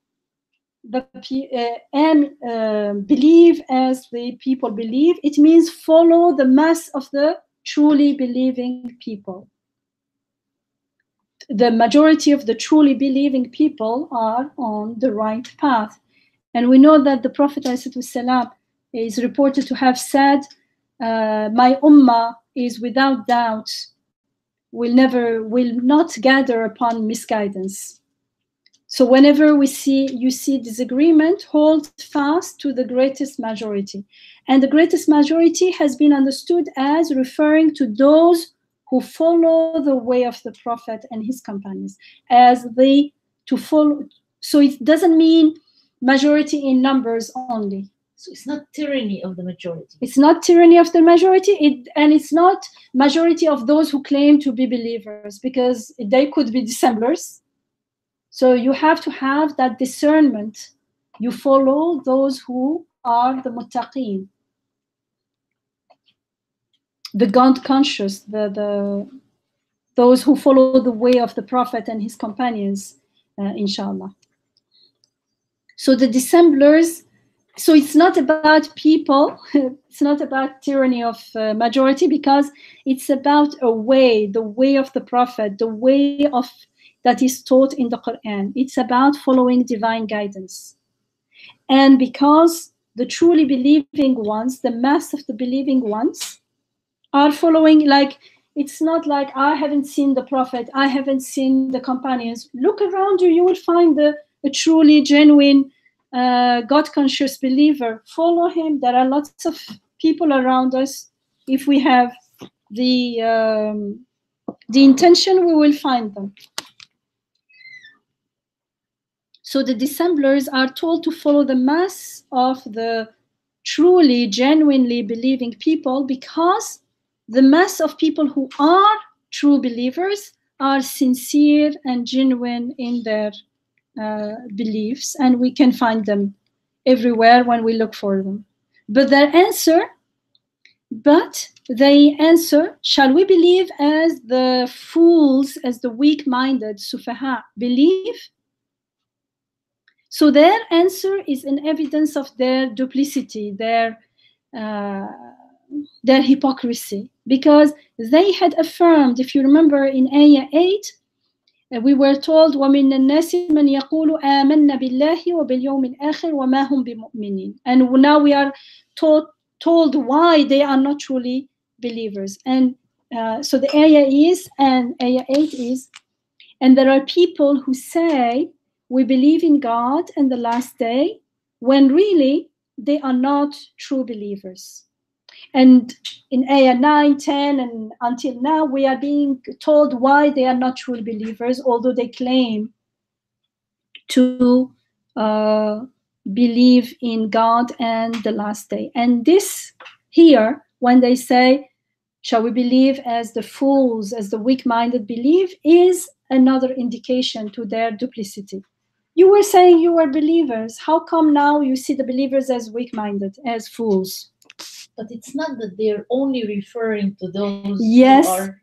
and believe as the people believe, it means follow the mass of the truly believing people. The majority of the truly believing people are on the right path. And we know that the Prophet ﷺ is reported to have said, my ummah is without doubt will not gather upon misguidance. So whenever you see disagreement, hold fast to the greatest majority. And the greatest majority has been understood as referring to those who follow the way of the Prophet and his companions, to follow. So it doesn't mean majority in numbers only. So it's not tyranny of the majority. It's not tyranny of the majority, and it's not majority of those who claim to be believers, because they could be dissemblers. So you have to have that discernment. You follow those who are the muttaqeen, the God conscious, those who follow the way of the Prophet and his companions, inshallah. So the dissemblers. So it's not about people, it's not about tyranny of majority, because it's about the way of the Prophet, the way of that is taught in the Quran. It's about following divine guidance. And because the truly believing ones, the mass of the believing ones, are following, like, it's not like I haven't seen the Prophet, I haven't seen the companions. Look around you, you will find a truly genuine God-conscious believer. Follow him. There are lots of people around us. If we have the intention, we will find them. So the dissemblers are told to follow the mass of the truly, genuinely believing people, because the mass of people who are true believers are sincere and genuine in their beliefs, and we can find them everywhere when we look for them. But they answer, shall we believe as the fools, as the weak-minded sufaha believe? So their answer is an evidence of their duplicity, their hypocrisy, because they had affirmed, if you remember in Ayah 8, we were told وَمِنَ النَّاسِ مَنْ يَقُولُ آمَنَّ بِاللَّهِ وَبِالْيَوْمِ الْآخِرِ وَمَا هُمْ بِمُؤْمِنِينَ. And now we are told why they are not truly believers. And so the ayah 8 is, and there are people who say we believe in God and the last day, when really they are not true believers. And in ayah 9, 10, and until now, we are being told why they are not true believers, although they claim to believe in God and the last day. And this here, when they say, shall we believe as the fools, as the weak-minded believe, is another indication to their duplicity. You were saying you were believers. How come now you see the believers as weak-minded, as fools? But it's not that they're only referring to those who are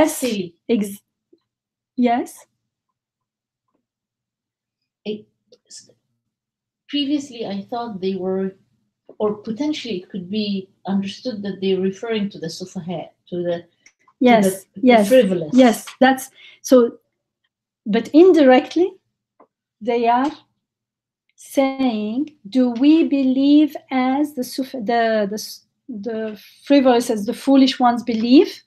silly. Yes. Previously, I thought they were, or potentially it could be understood that they're referring to the sufaha, to the yes, the yes, frivolous. yes. That's so. But indirectly, they are saying, "Do we believe as the frivolous, as the foolish ones believe?"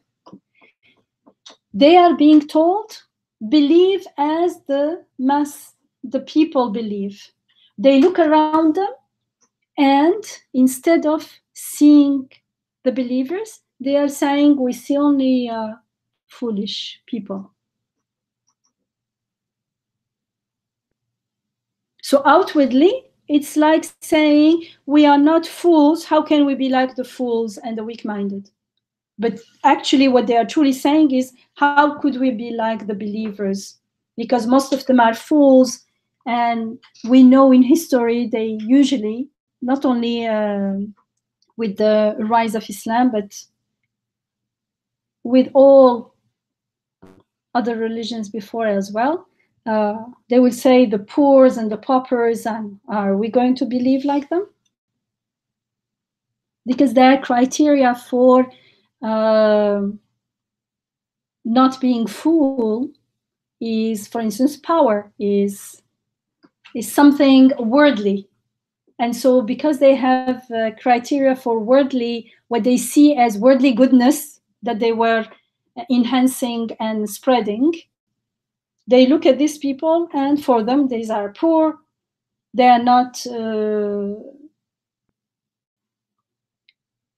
They are being told, "Believe as the mass, the people believe." They look around them, and instead of seeing the believers, they are saying, "We see only foolish people." So outwardly, it's like saying, "We are not fools. How can we be like the fools and the weak-minded?" But actually, what they are truly saying is, how could we be like the believers? Because most of them are fools, and we know in history they usually, not only with the rise of Islam, but with all other religions before as well, they will say the poors and the paupers, and are we going to believe like them? Because their criteria for not being fool is, for instance, power is something worldly. And so because they have criteria for worldly, what they see as worldly goodness that they were enhancing and spreading, they look at these people, and for them, these are poor. They are not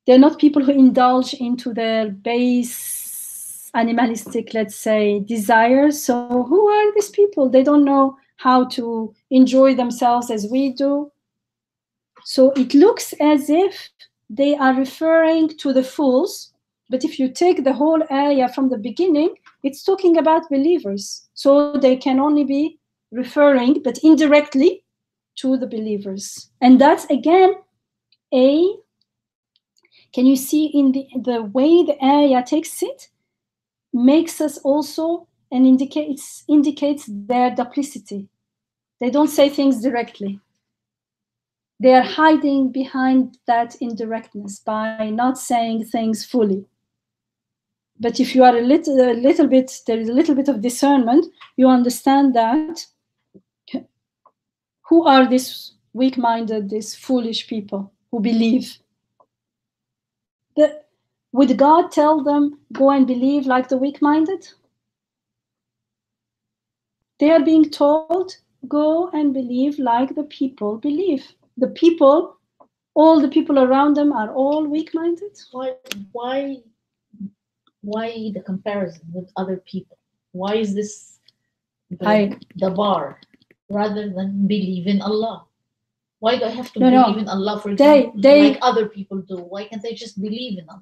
they're not people who indulge into their base animalistic, let's say, desires. So who are these people? They don't know how to enjoy themselves as we do. So it looks as if they are referring to the fools. But if you take the whole ayah from the beginning, it's talking about believers. So they can only be referring, but indirectly, to the believers. And that's, again, can you see in the way the ayah takes it, makes us also, and indicates their duplicity. They don't say things directly. They are hiding behind that indirectness by not saying things fully. But if you are there is a little bit of discernment, you understand that who are these weak-minded, these foolish people who believe? Would God tell them, go and believe like the weak-minded? They are being told, go and believe like the people believe. The people, all the people around them are all weak-minded. Why the comparison with other people? Why is this the bar rather than believe in Allah? Why do I have to believe in Allah, for example, like other people do? Why can't they just believe in Allah?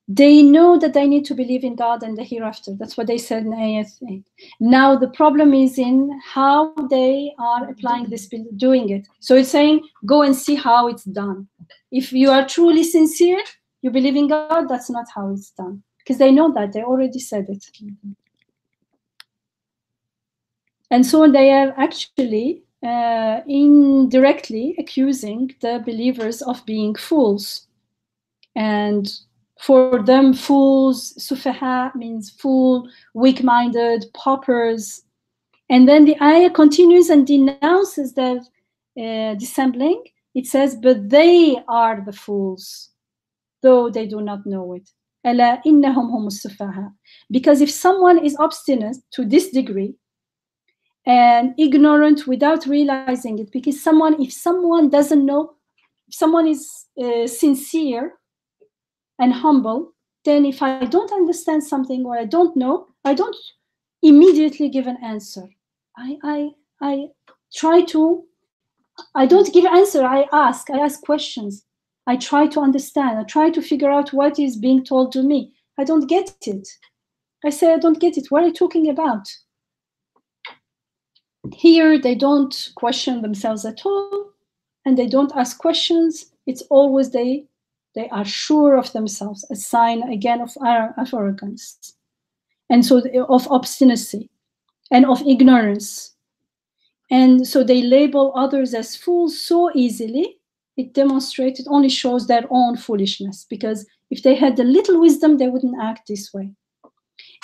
They know that they need to believe in God and the hereafter. That's what they said in ayah 8. Now the problem is in how they are applying this, doing it. So it's saying, go and see how it's done. If you are truly sincere, you believe in God, that's not how it's done. Because they know that, they already said it. And so they are actually indirectly accusing the believers of being fools. And for them, fools, sufaha means fool, weak-minded, paupers. And then the ayah continues and denounces their dissembling. It says, but they are the fools, though they do not know it. أَلَا إِنَّهُمْ هُمُ السُّفَهَاءُ. Because if someone is obstinate to this degree and ignorant without realizing it, because if someone doesn't know, if someone is sincere and humble, then if I don't understand something or I don't know, I don't immediately give an answer. I don't give an answer. I ask questions. I try to understand. I try to figure out what is being told to me. I don't get it. I say, I don't get it. What are you talking about? Here, they don't question themselves at all, and they don't ask questions. It's always they are sure of themselves, a sign, again, of arrogance. and so of obstinacy and of ignorance. And so they label others as fools so easily. It demonstrates, it only shows their own foolishness, because if they had a little wisdom, they wouldn't act this way.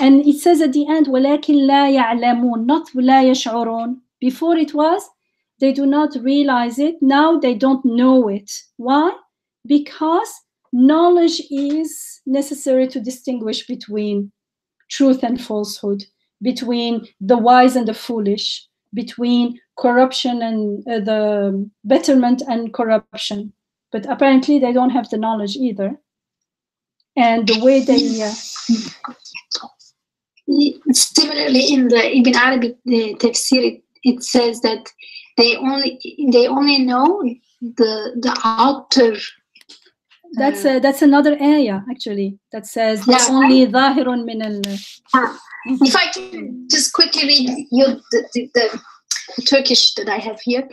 And it says at the end, وَلَكِنْ لَا يَعْلَمُونَ, not لَا يَشْعُرُونَ. Before it was, they do not realize it. Now they don't know it. Why? Because knowledge is necessary to distinguish between truth and falsehood, between the wise and the foolish, between corruption and the betterment and corruption. But apparently they don't have the knowledge either. And the way they... Similarly, in the Ibn Arabic tafsir, it says that they only know the outer. That's another ayah actually that says only ظاهر من If I can just quickly read you the Turkish that I have here.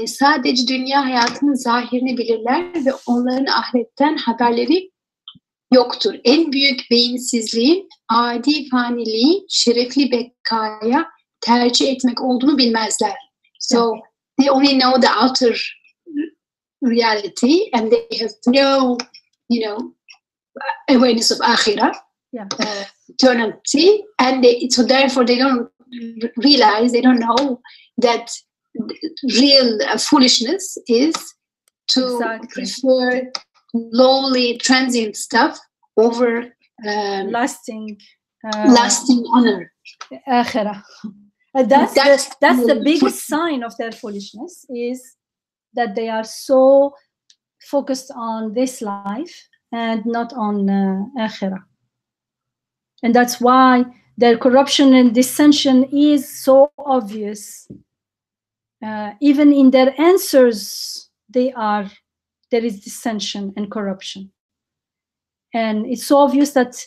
Sadece dünya hayatının zahirini bilirler ve onların ahiretten haberleri yoktur. En büyük beyinsizliğin adi faniliği şerefli bekaya tercih etmek olduğunu bilmezler. So they only know the outer reality and they have no, awareness of akhirah, eternity, and so therefore they don't realize, they don't know that real foolishness is to prefer lowly, transient stuff over lasting honor. Akhirah. That's the biggest sign of their foolishness, is that they are so focused on this life and not on Akhirah. And that's why their corruption and dissension is so obvious. Even in their answers, there is dissension and corruption. And it's so obvious that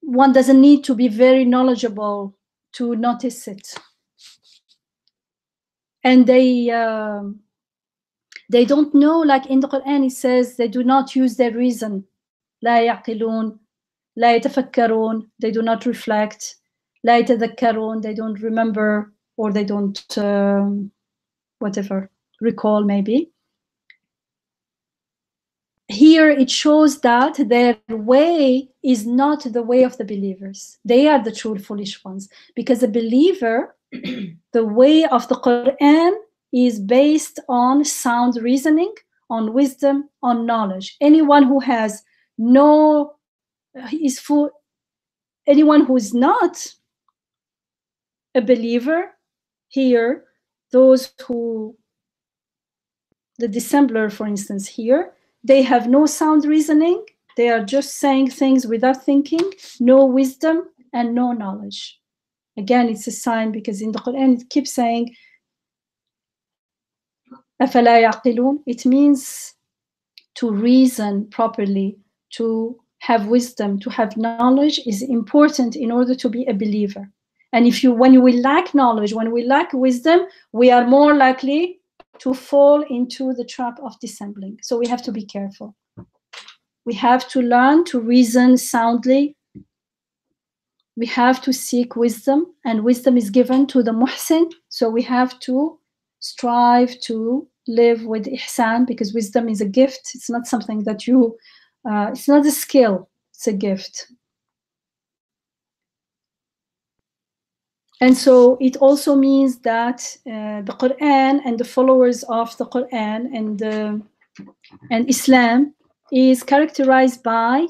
one doesn't need to be very knowledgeable to notice it. And they don't know, like in the Quran it says, they do not use their reason. لا يعقلون, لا يتفكرون, they do not reflect. لا يتذكرون, they don't remember, or they don't recall maybe. Here it shows that their way is not the way of the believers. They are the true foolish ones, because a believer, the way of the Quran is based on sound reasoning, on wisdom, on knowledge. Anyone who has anyone who is not a believer, here, those who, the dissembler, for instance, here, they have no sound reasoning. They are just saying things without thinking, no wisdom and no knowledge. Again, it's a sign, because in the Quran it keeps saying, أَفَلَا يَعْقِلُونَ. It means to reason properly, to have wisdom, to have knowledge is important in order to be a believer. And when we lack knowledge, when we lack wisdom, we are more likely to fall into the trap of dissembling. So we have to be careful. We have to learn to reason soundly. We have to seek wisdom, and wisdom is given to the muhsin. So we have to strive to live with ihsan, because wisdom is a gift. It's not something that it's not a skill, it's a gift. And so it also means that the Quran and the followers of the Quran and Islam is characterized by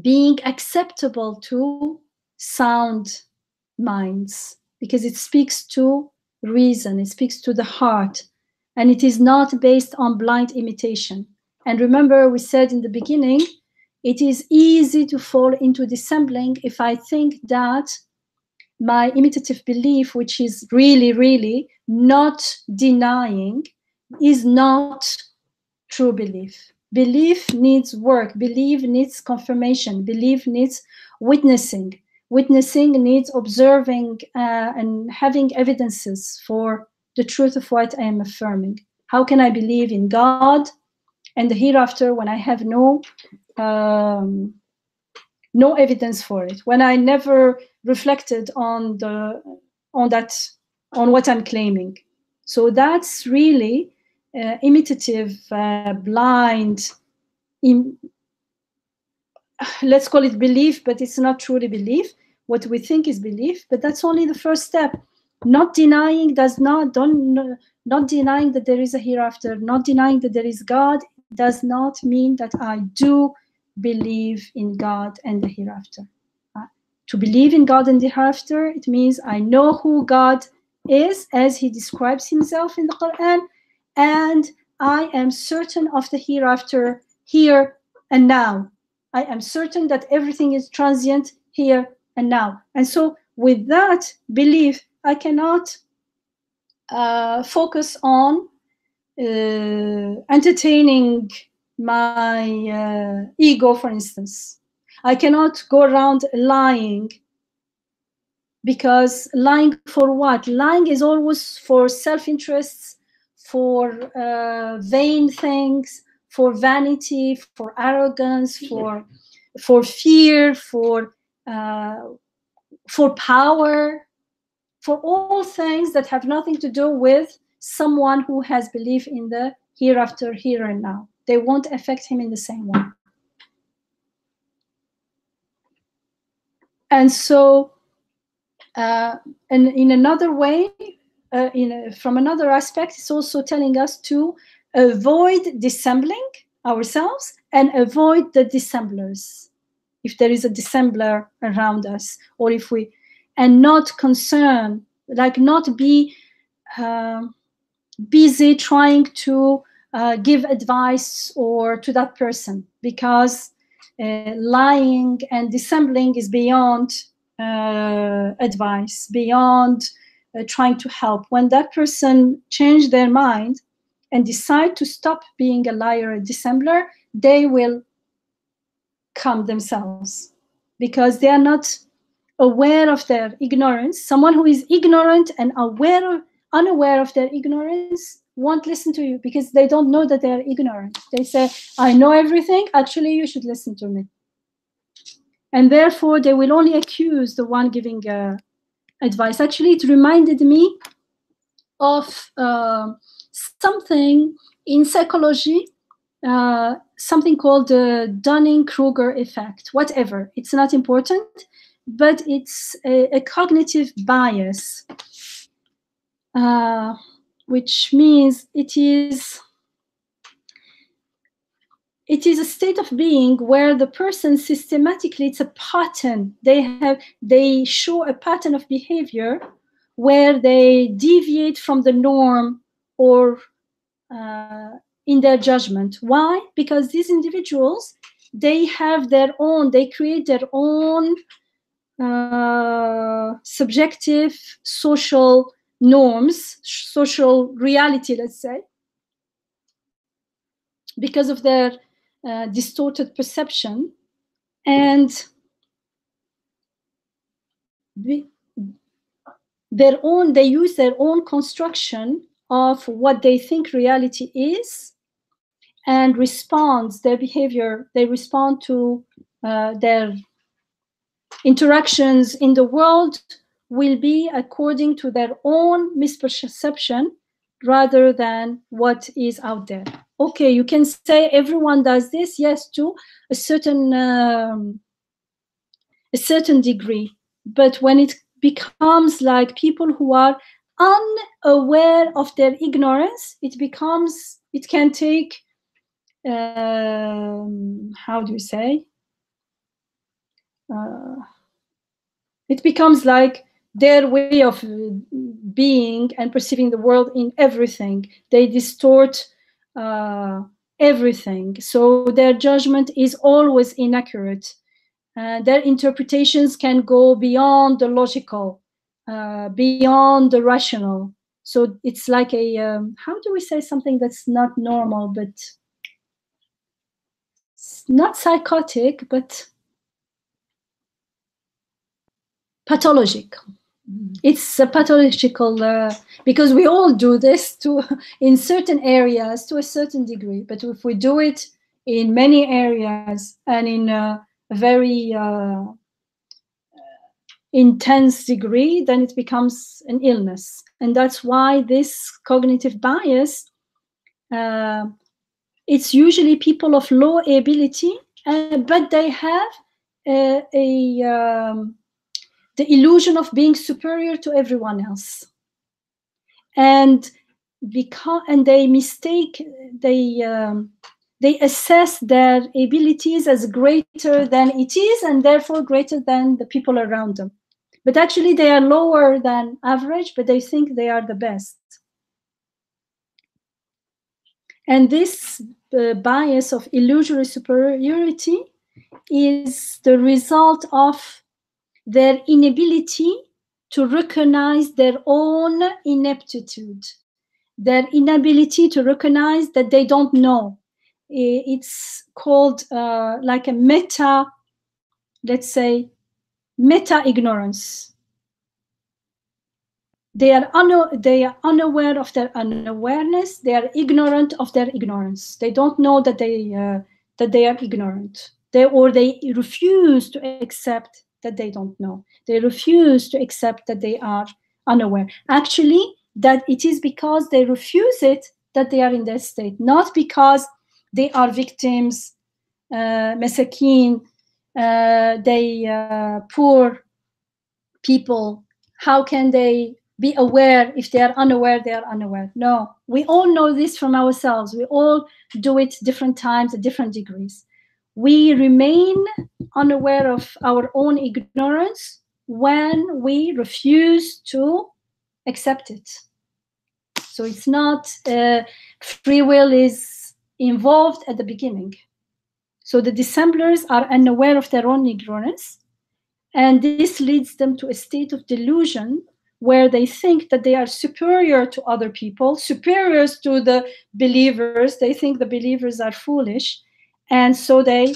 being acceptable to sound minds, because it speaks to reason, it speaks to the heart, and it is not based on blind imitation. And remember, we said in the beginning, it is easy to fall into dissembling if I think that my imitative belief, which is really, really not denying, is not true belief. Belief needs work. Belief needs confirmation. Belief needs witnessing. Witnessing needs observing and having evidences for the truth of what I am affirming. How can I believe in God and the hereafter when I have no no evidence for it, when I never reflected on what I'm claiming. So that's really imitative, blind, let's call it belief, but it's not truly belief. What we think is belief, but that's only the first step. Not denying not denying that there is a hereafter, not denying that there is God, does not mean that I do believe in God and the hereafter. To believe in God and the hereafter, it means I know who God is as he describes himself in the Quran, and I am certain of the hereafter here and now. I am certain that everything is transient here and now. And so with that belief, I cannot focus on entertaining my ego, for instance. I cannot go around lying, because lying for what? Lying is always for self-interests, for vain things, for vanity, for arrogance, for fear, for power, for all things that have nothing to do with someone who has belief in the hereafter, here and now. They won't affect him in the same way. And so, and in another way, from another aspect, it's also telling us to avoid dissembling ourselves and avoid the dissemblers. If there is a dissembler around us, or if we, and not concern, like not be busy trying to give advice or to that person, because lying and dissembling is beyond advice, beyond trying to help. When that person change their mind and decide to stop being a liar or dissembler, they will come themselves, because they are not aware of their ignorance. Someone who is ignorant and unaware of their ignorance won't listen to you, because they don't know that they are ignorant. They say, I know everything, actually you should listen to me. And therefore they will only accuse the one giving advice. Actually, it reminded me of something in psychology, something called the Dunning-Kruger effect. Whatever, it's not important, but it's a cognitive bias, which means it is a state of being where the person systematically, it's a pattern. They show a pattern of behavior where they deviate from the norm or in their judgment. Why? Because these individuals, they create their own subjective social norms, social reality, let's say, because of their distorted perception, and they use their own construction of what they think reality is, and their behavior, they respond to their interactions in the world will be according to their own misperception rather than what is out there. Okay, you can say everyone does this, yes, to a certain degree, but when it becomes like people who are unaware of their ignorance, it can take how do you say, it becomes like their way of being and perceiving the world in everything. They distort everything. So their judgment is always inaccurate. Their interpretations can go beyond the logical, beyond the rational. So it's like a, how do we say something that's not normal, but not psychotic, but pathologic. It's a pathological, because we all do this in certain areas to a certain degree. But if we do it in many areas and in a a very intense degree, then it becomes an illness. And that's why this cognitive bias, it's usually people of low ability, but they have the illusion of being superior to everyone else. And they mistake, they assess their abilities as greater than it is, and therefore greater than the people around them. But actually they are lower than average, but they think they are the best. And this bias of illusory superiority is the result of their inability to recognize their own ineptitude, their inability to recognize that they don't know. It's called like a meta, let's say, meta-ignorance. They are unaware of their unawareness. They are ignorant of their ignorance. They don't know that they are ignorant. They refuse to accept that they don't know. They refuse to accept that they are unaware. Actually, that it is because they refuse it that they are in that state, not because they are victims, masakin, poor people. How can they be aware if they are unaware? They are unaware. No, we all know this from ourselves. We all do it different times at different degrees. We remain unaware of our own ignorance when we refuse to accept it. So it's not free will is involved at the beginning. So the dissemblers are unaware of their own ignorance, and this leads them to a state of delusion where they think that they are superior to other people, superiors to the believers. They think the believers are foolish, and so they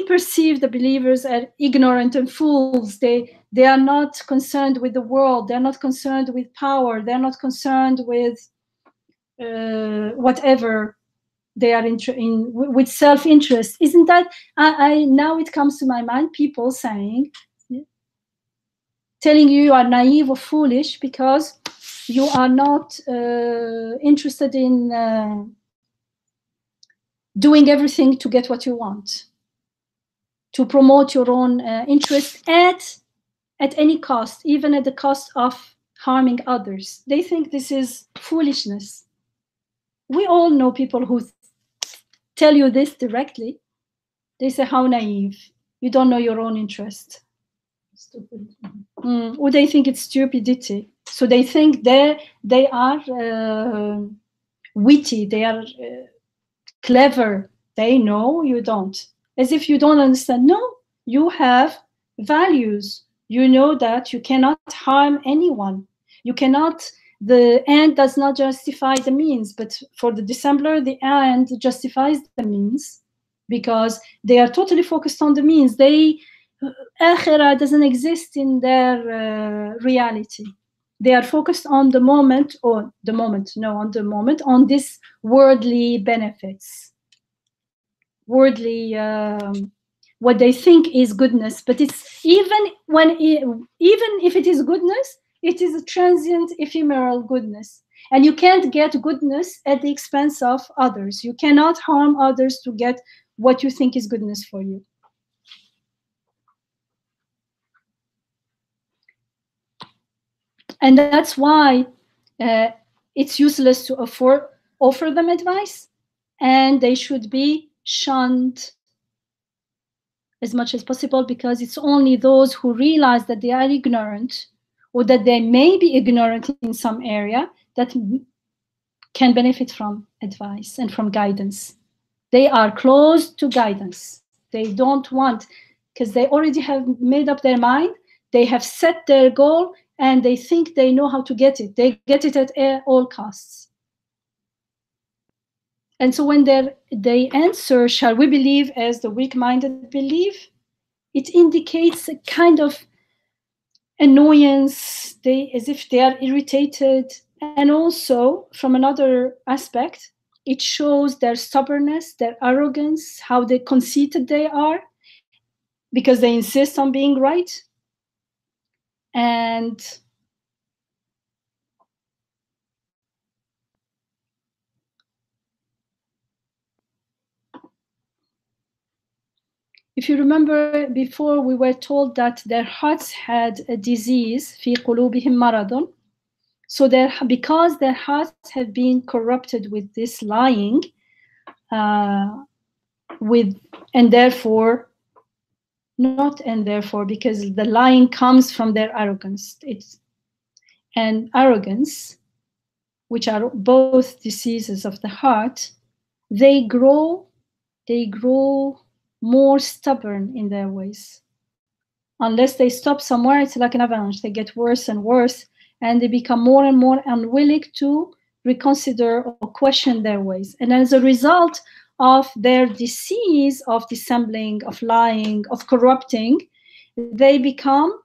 perceive the believers as ignorant and fools. They are not concerned with the world. They're not concerned with power. They're not concerned with whatever they are with self-interest. Isn't that, I now it comes to my mind, people telling you are naive or foolish because you are not interested in doing everything to get what you want, to promote your own interest at any cost, even at the cost of harming others. They think this is foolishness. We all know people who tell you this directly. They say, how naive, you don't know your own interest. Stupid. Or they think it's stupidity. So they think they are witty, they are clever. They know, you don't. As if you don't understand. No, you have values. You know that you cannot harm anyone. You cannot, the end does not justify the means, but for the dissembler, the end justifies the means because they are totally focused on the means. Akhirah doesn't exist in their reality. They are focused on the moment, on this worldly benefits, worldly, what they think is goodness. But it's even if it is goodness, it is a transient, ephemeral goodness. And you can't get goodness at the expense of others. You cannot harm others to get what you think is goodness for you. And that's why it's useless to offer them advice, and they should be shunned as much as possible, because it's only those who realize that they are ignorant or that they may be ignorant in some area that can benefit from advice and from guidance. They are closed to guidance. They don't want, because they already have made up their mind. They have set their goal and they think they know how to get it. They get it at all costs. And so when they answer, shall we believe as the weak-minded believe, it indicates a kind of annoyance, as if they are irritated. And also, from another aspect, it shows their stubbornness, their arrogance, how conceited they are. because they insist on being right. And if you remember before, we were told that their hearts had a disease, في قلوبهم مرض. So because their hearts have been corrupted with this lying, and therefore, because the lying comes from their arrogance. And arrogance, which are both diseases of the heart, they grow more stubborn in their ways. Unless they stop somewhere, it's like an avalanche. They get worse and worse, and they become more and more unwilling to reconsider or question their ways. And as a result of their disease of dissembling, of lying, of corrupting, they become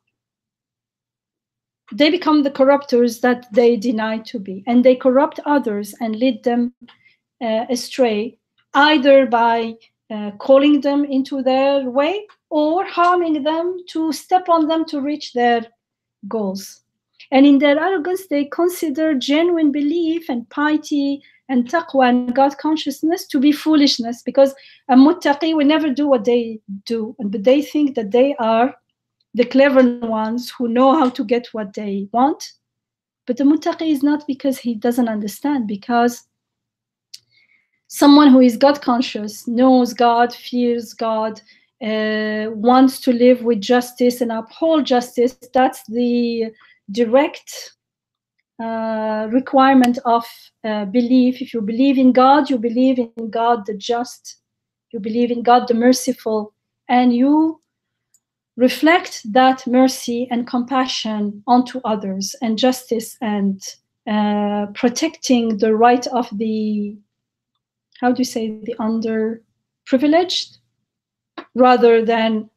the corruptors that they deny to be. And they corrupt others and lead them astray, either by calling them into their way or harming them to step on them to reach their goals. And in their arrogance, they consider genuine belief and piety and taqwa and God consciousness to be foolishness, because a muttaqi will never do what they do, but they think that they are the clever ones who know how to get what they want. But the muttaqi is not because he doesn't understand, because someone who is God conscious, knows God, fears God, wants to live with justice and uphold justice. That's the direct requirement of belief. If you believe in God, you believe in God the just, you believe in God the merciful, and you reflect that mercy and compassion onto others, and justice, and protecting the right of the, how do you say, the underprivileged, rather than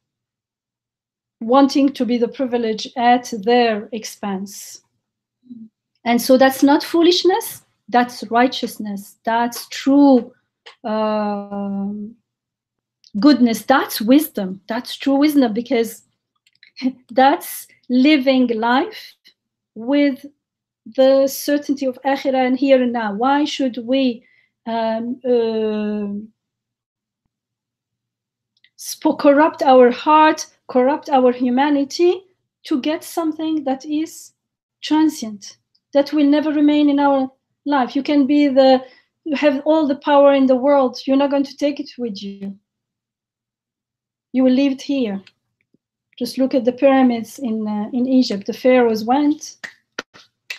wanting to be the privileged at their expense. And so that's not foolishness, that's righteousness, that's true goodness, that's wisdom, that's true wisdom, because that's living life with the certainty of akhirah and here and now. Why should we corrupt our heart, corrupt our humanity to get something that is transient, that will never remain in our life? You can be you have all the power in the world, you're not going to take it with you. You will leave it here. Just look at the pyramids in Egypt. The pharaohs went,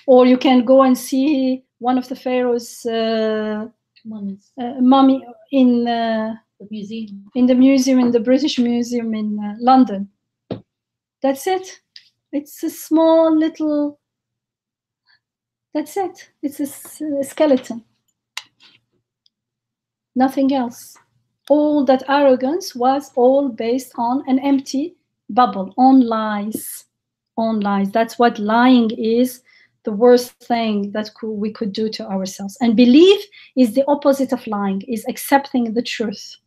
or you can go and see one of the pharaohs' mummy in the museum. In the British Museum in London. That's it. It's a small little. That's it. It's a skeleton. Nothing else. All that arrogance was all based on an empty bubble, on lies. On lies. That's what lying is, the worst thing that we could do to ourselves. And belief is the opposite of lying, is accepting the truth.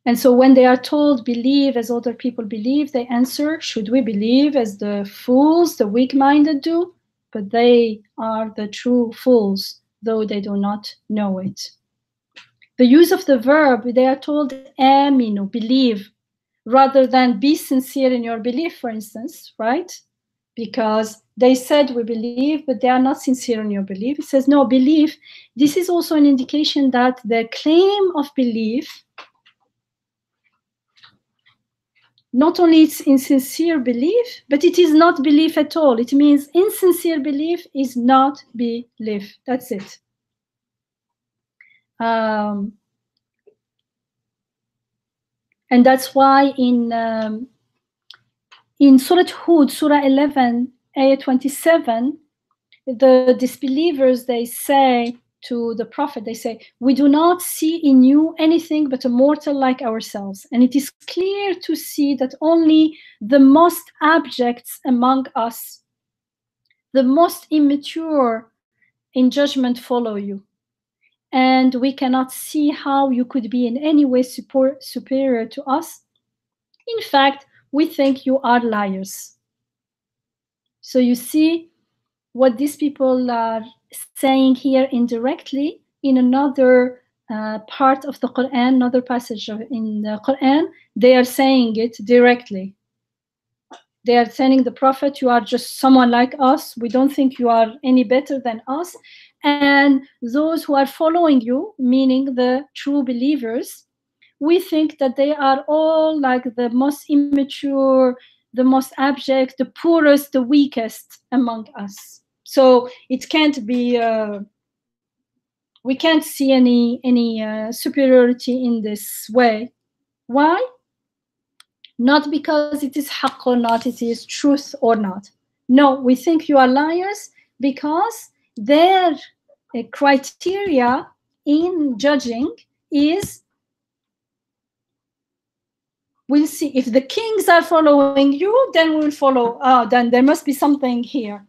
And so when they are told, believe as other people believe, they answer, should we believe as the fools, the weak-minded do? But they are the true fools, though they do not know it. The use of the verb, they are told, aminu, believe, rather than be sincere in your belief, for instance, right? Because they said we believe, but they are not sincere in your belief. It says, no, believe. This is also an indication that the claim of belief, not only it's insincere belief, but it is not belief at all. It means insincere belief is not belief. That's it. And that's why in Surah Hud, Surah 11, Ayah 27, the disbelievers, they say to the Prophet, they say, we do not see in you anything but a mortal like ourselves. And it is clear to see that only the most abjects among us, the most immature in judgment, follow you. and we cannot see how you could be in any way superior to us. In fact, we think you are liars. So you see what these people are saying here indirectly in another part of the Quran, another passage in the Quran. They are saying it directly. They are telling the Prophet, you are just someone like us. We don't think you are any better than us. And those who are following you, meaning the true believers, we think that they are all like the most immature, the most abject, the poorest, the weakest among us. So it can't be, we can't see any superiority in this way. Why? Not because it is haqq or not, it is truth or not. No, we think you are liars because their criteria in judging is, we'll see if the kings are following you, then we'll follow. Then there must be something here.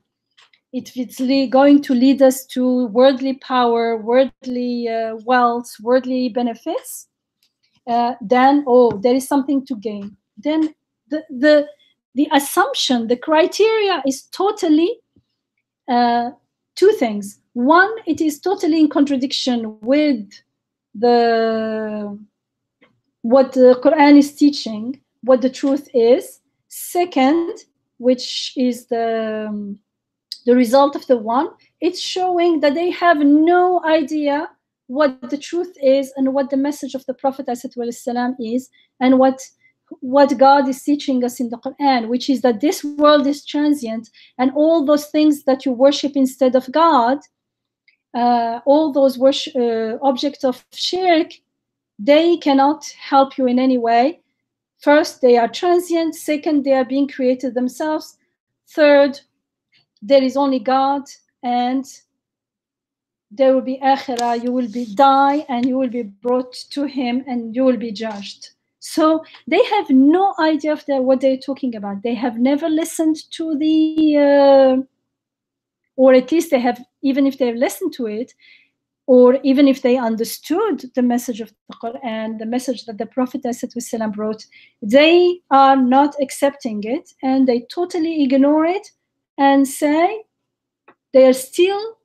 If it's going to lead us to worldly power, worldly wealth, worldly benefits, then there is something to gain. Then the assumption, the criteria is totally two things. One, it is totally in contradiction with what the Quran is teaching, what the truth is. Second, which is the result of the one, it's showing that they have no idea what the truth is and what the message of the Prophet ﷺ is, and what God is teaching us in the Quran, which is that this world is transient, and all those things that you worship instead of God, all those objects of shirk, they cannot help you in any way. First, they are transient. Second, they are being created themselves. Third, there is only God, and there will be akhirah. You will die and you will be brought to him and you will be judged. So they have no idea of what they're talking about. They have never listened to or at least they have, even if they have listened to it, or even if they understood the message of the Quran, the message that the Prophet ﷺ brought, they are not accepting it, and they totally ignore it and say they are still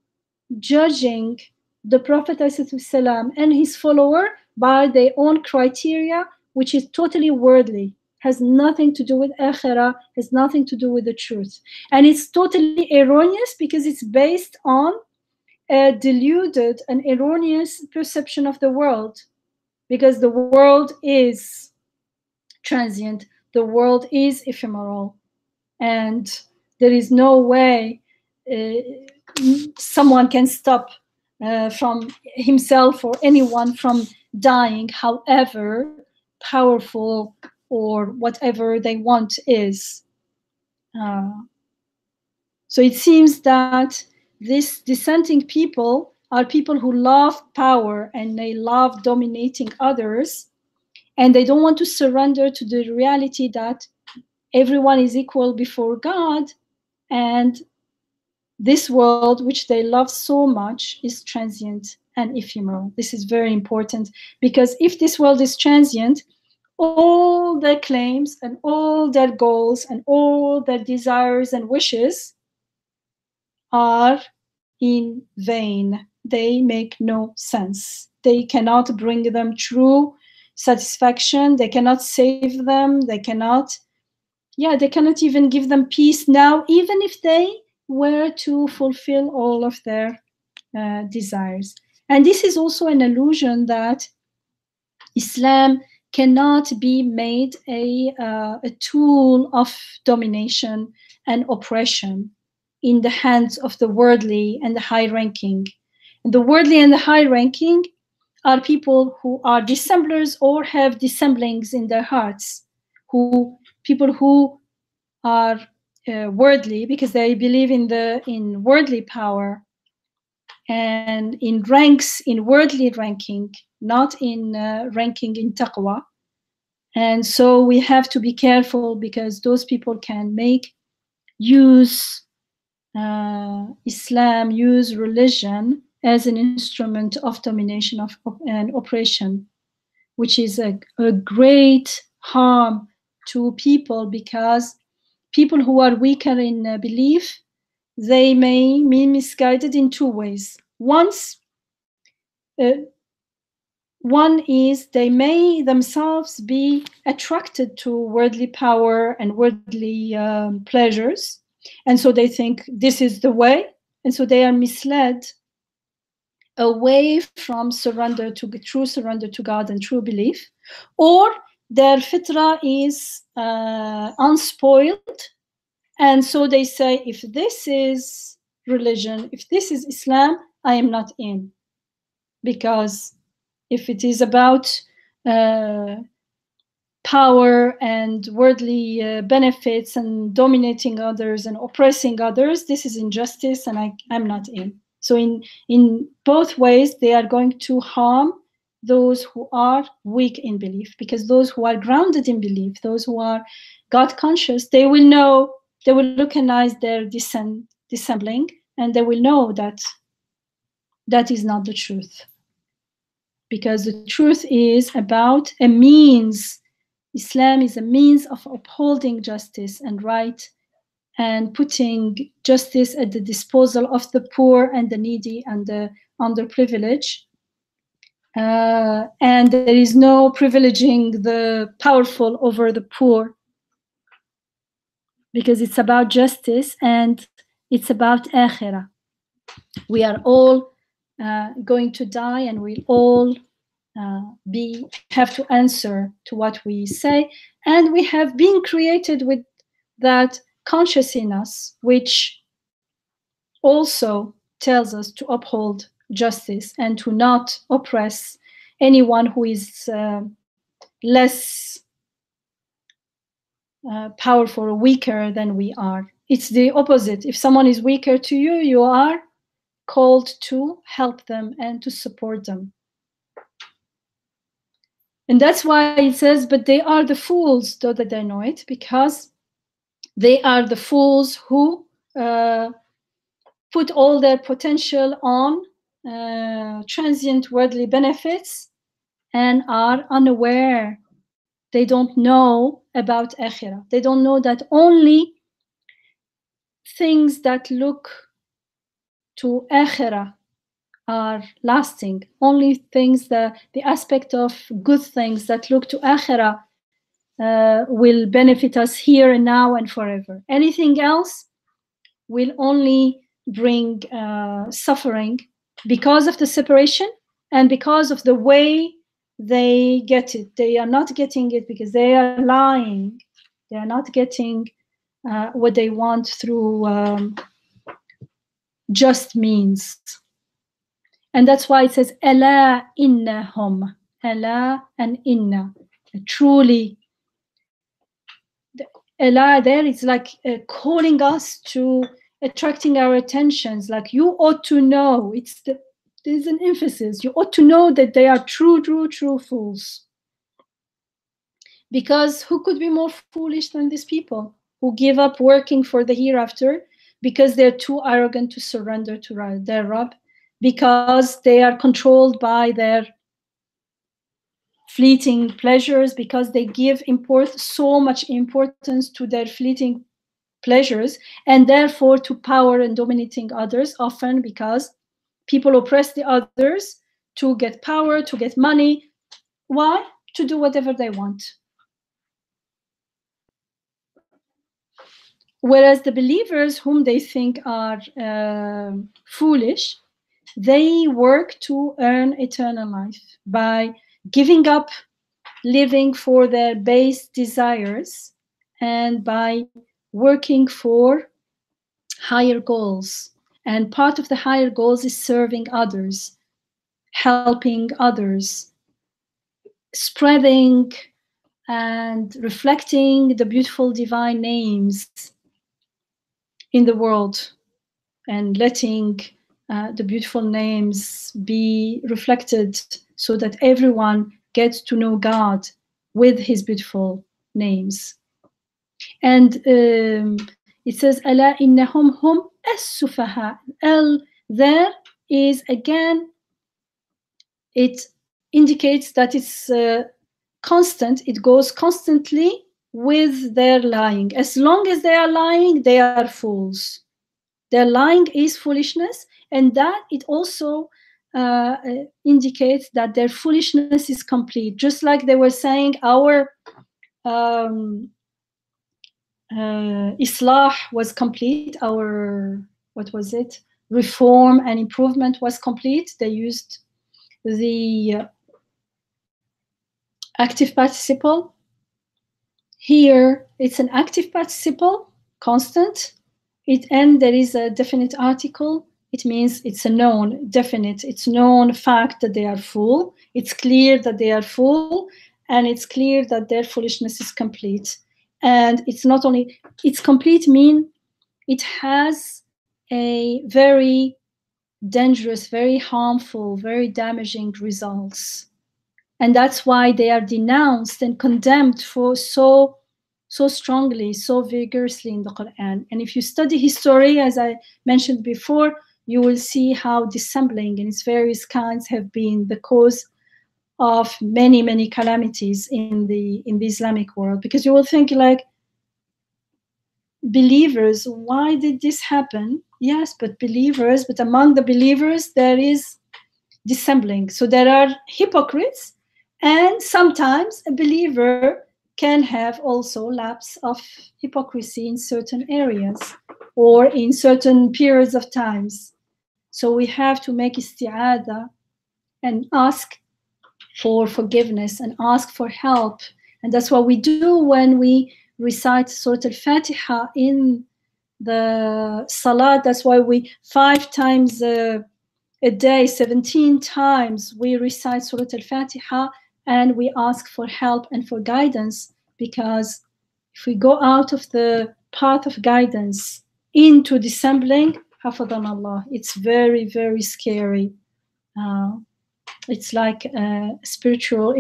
judging the Prophet ﷺ and his follower by their own criteria, which is totally worldly, has nothing to do with akhirah, has nothing to do with the truth. And it's totally erroneous because it's based on a deluded and erroneous perception of the world, because the world is transient, the world is ephemeral, and there is no way someone can stop from himself or anyone from dying, however powerful or whatever they want is. So it seems that these dissenting people are people who love power and they love dominating others, and they don't want to surrender to the reality that everyone is equal before God, and this world, which they love so much, is transient and ephemeral. This is very important, because if this world is transient, all their claims and all their goals and all their desires and wishes are in vain. They make no sense. They cannot bring them true satisfaction. They cannot save them. They cannot even give them peace now, even if they were to fulfill all of their desires. And this is also an illusion that Islam cannot be made a tool of domination and oppression in the hands of the worldly and the high-ranking. And the worldly and the high-ranking are people who are dissemblers or have dissemblings in their hearts, people who are worldly because they believe in worldly power and in ranks, in worldly ranking, not in ranking in taqwa. And so we have to be careful, because those people can use Islam, use religion as an instrument of domination and oppression, which is a great harm to people, because people who are weaker in belief, they may be misguided in two ways. One is they may themselves be attracted to worldly power and worldly pleasures, and so they think this is the way, and so they are misled away from true surrender to God and true belief. Or their fitra is unspoiled, and so they say, if this is religion, if this is Islam, I am not in, because if it is about power and worldly benefits and dominating others and oppressing others, this is injustice, and I'm not in. So in both ways, they are going to harm those who are weak in belief, because those who are grounded in belief, those who are God conscious, they will know, they will recognize their dissembling, and they will know that that is not the truth. Because the truth is about a means. Islam is a means of upholding justice and right, and putting justice at the disposal of the poor and the needy and the underprivileged. And there is no privileging the powerful over the poor, because it's about justice and it's about akhirah. We are all going to die, and we all have to answer to what we say, and we have been created with that conscious in us, which also tells us to uphold justice and to not oppress anyone who is less powerful or weaker than we are. It's the opposite. If someone is weaker to you, you are called to help them and to support them. And that's why it says, but they are the fools, though that they know it, because they are the fools who put all their potential on transient worldly benefits and are unaware. They don't know about akhirah. They don't know that only things that look to akhirah are lasting. Only things, the aspect of good things that look to akhirah will benefit us here and now and forever. Anything else will only bring suffering because of the separation and because of the way they get it. They are not getting it because they are lying. They are not getting what they want through just means. And that's why it says, Ala innahum. Ala and inna. Truly, Ella there is like calling us to attracting our attentions, like you ought to know. There's an emphasis. You ought to know that they are true fools. Because who could be more foolish than these people who give up working for the hereafter because they're too arrogant to surrender to their Rabb, because they are controlled by their fleeting pleasures, because they give so much importance to their fleeting pleasures, and therefore to power and dominating others, often because people oppress the others to get power, to get money. Why? To do whatever they want. Whereas the believers whom they think are foolish, they work to earn eternal life by giving up living for their base desires and by working for higher goals. And part of the higher goals is serving others, helping others, spreading and reflecting the beautiful divine names in the world, and letting the beautiful names be reflected so that everyone gets to know God with his beautiful names. And it says, Ala innahum hum as-sufaha. There is, again, it indicates that it's constant. It goes constantly with their lying. As long as they are lying, they are fools. Their lying is foolishness, and that it also indicates that their foolishness is complete. Just like they were saying, our Islah was complete, our, what was it? Reform and improvement was complete. They used the active participle. Here, it's an active participle, constant. And there is a definite article. It means it's a known, definite. It's known fact that they are full. It's clear that they are full, and it's clear that their foolishness is complete. And it's not only, it's complete mean it has a very dangerous, very harmful, very damaging results. And that's why they are denounced and condemned for so strongly, so vigorously in the Quran. And if you study history, as I mentioned before, you will see how dissembling in its various kinds have been the cause of many, many calamities in the Islamic world. Because you will think, like, believers, why did this happen? Yes, but believers, but among the believers there is dissembling. So there are hypocrites, and sometimes a believer can have also lapse of hypocrisy in certain areas or in certain periods of times. So we have to make isti'adah and ask for forgiveness and ask for help. And that's what we do when we recite Surah Al-Fatiha in the Salat. That's why we 5 times a day, 17 times, we recite Surah Al-Fatiha and we ask for help and for guidance, because if we go out of the path of guidance into dissembling, Hafadhan Allah, it's very, very scary. It's like a spiritual,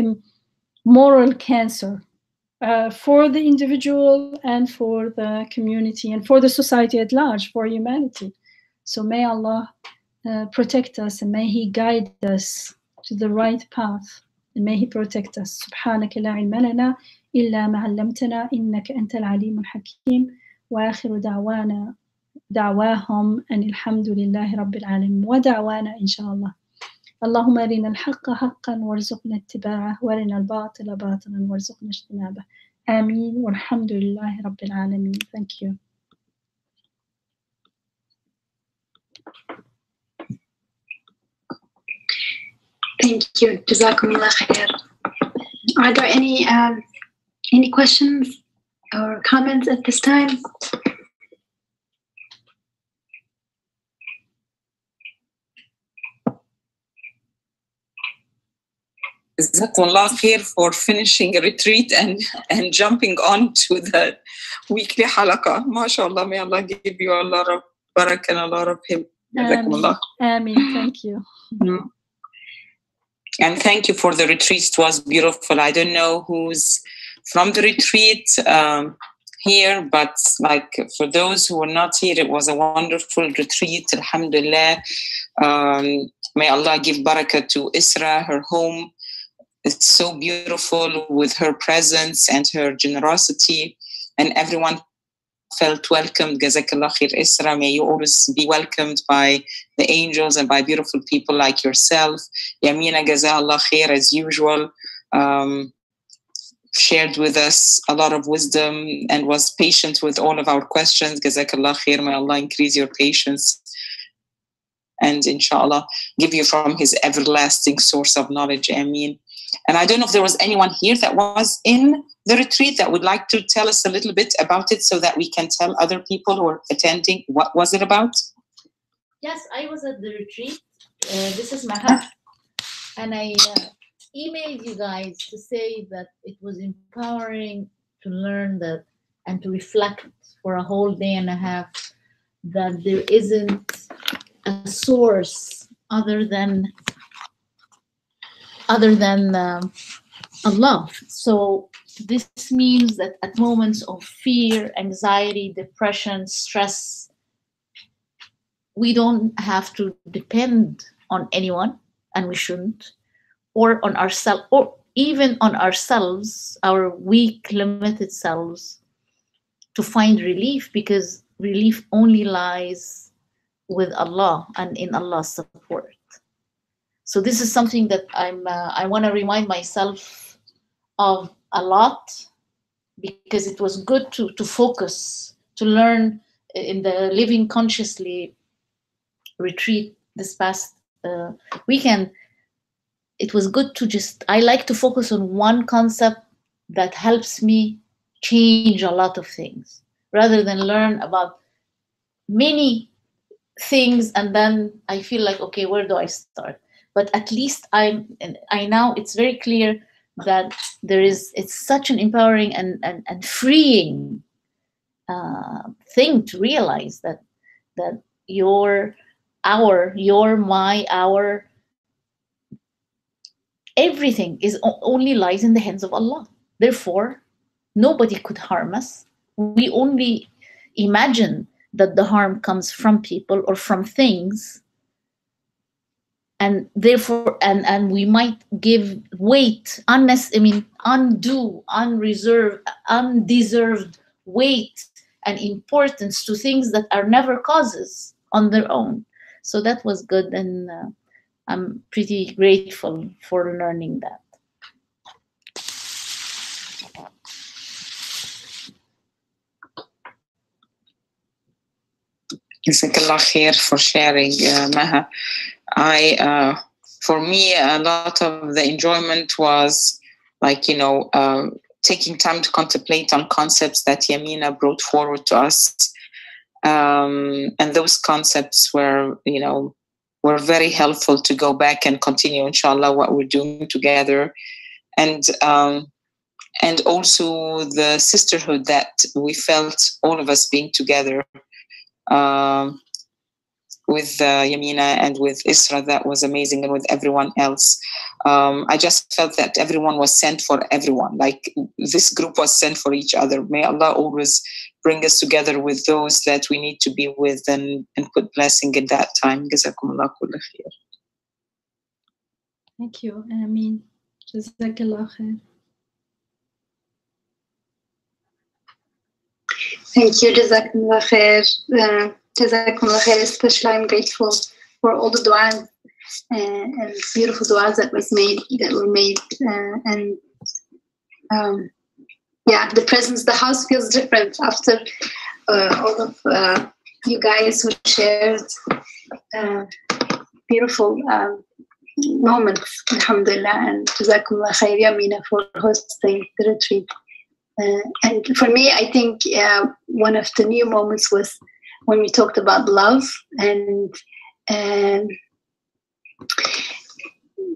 moral cancer for the individual and for the community and for the society at large, for humanity. So may Allah protect us, and may He guide us to the right path, and may He protect us. سبحانك لا علم لنا إلا ما علمتنا إنك أنت العليم الحكيم وآخر دعواهم أن الحمد لله رب العالمين ودعوانا إن شاء الله. اللهم أرنا الحق حقا وارزقنا اتباعه وأرنا الباطل باطلا وارزقنا اجتنابه. آمين والحمد لله رب العالمين. Thank you. Thank you. Jazakumullah khair. Are there any questions or comments at this time? Jazakumullah khair for finishing a retreat and jumping on to the weekly halaqah. MashaAllah, may Allah give you a lot of barakah and a lot of him. Jazakumullah. Ameen. Thank you. And thank you for the retreat. It was beautiful. I don't know who's from the retreat here, but like for those who were not here, it was a wonderful retreat. Alhamdulillah. May Allah give barakah to Isra, her home. It's so beautiful with her presence and her generosity, and everyone felt welcomed. Jazakallah khair, Isra. May you always be welcomed by the angels and by beautiful people like yourself. Yamina, Jazakallah khair, as usual, shared with us a lot of wisdom and was patient with all of our questions. Jazakallah khair. May Allah increase your patience and inshallah give you from His everlasting source of knowledge. Ameen. And I don't know if there was anyone here that was in the retreat that would like to tell us a little bit about it so that we can tell other people who are attending what was it about. Yes, I was at the retreat. This is Mahab. And I emailed you guys to say that it was empowering to learn that and to reflect for a whole day and a half that there isn't a source other than Allah. So this means that at moments of fear, anxiety, depression, stress, we don't have to depend on anyone, and we shouldn't, or on ourselves, or even on ourselves, our weak, limited selves, to find relief, because relief only lies with Allah and in Allah's support. So this is something that I want to remind myself of a lot, because it was good to focus, to learn in the Living Consciously retreat this past weekend. It was good to I like to focus on one concept that helps me change a lot of things, rather than learn about many things and then I feel like, okay, where do I start? But at least I now it's very clear that it's such an empowering and freeing thing to realize that our everything is only lies in the hands of Allah. Therefore, nobody could harm us. We only imagine that the harm comes from people or from things, and therefore, and we might give weight, undue, undeserved weight and importance to things that are never causes on their own. So that was good, and I'm pretty grateful for learning that. Jazakallah khair for sharing, Maha. For me, a lot of the enjoyment was taking time to contemplate on concepts that Yamina brought forward to us. And those concepts were very helpful to go back and continue, inshallah, what we're doing together. And also the sisterhood that we felt, all of us being together, with Yamina and with Isra, that was amazing, and with everyone else. I just felt that everyone was sent for everyone, like this group was sent for each other. May Allah always bring us together with those that we need to be with, and put blessing in that time. Jazakumullah kulla khair. Thank you. Ameen. Jazakallah khair. Thank you, Jazakumullah khair. Jazakumullah khair. Especially, I'm grateful for all the du'as and beautiful du'as that were made, and the presence. The house feels different after all of you guys who shared beautiful moments. Alhamdulillah, and Jazakumullah khair, Yamina, for hosting the retreat. And for me, I think one of the new moments was when we talked about love, and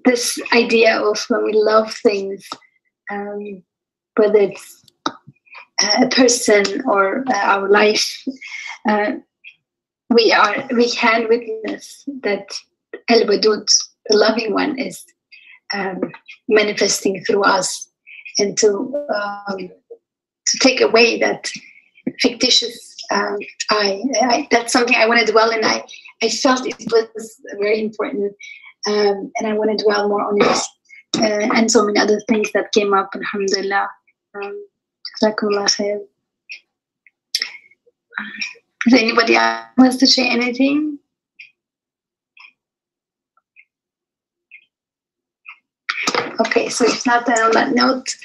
this idea of when we love things, whether it's a person or our life, we can witness that Al-Wadud, the loving one, is manifesting through us, and to take away that fictitious I. That's something I want to dwell in. I felt it was very important, and I want to dwell more on it, and so many other things that came up. Alhamdulillah. Jazakumullah khair. Does anybody else wants to say anything? Okay, so if not, then on that note,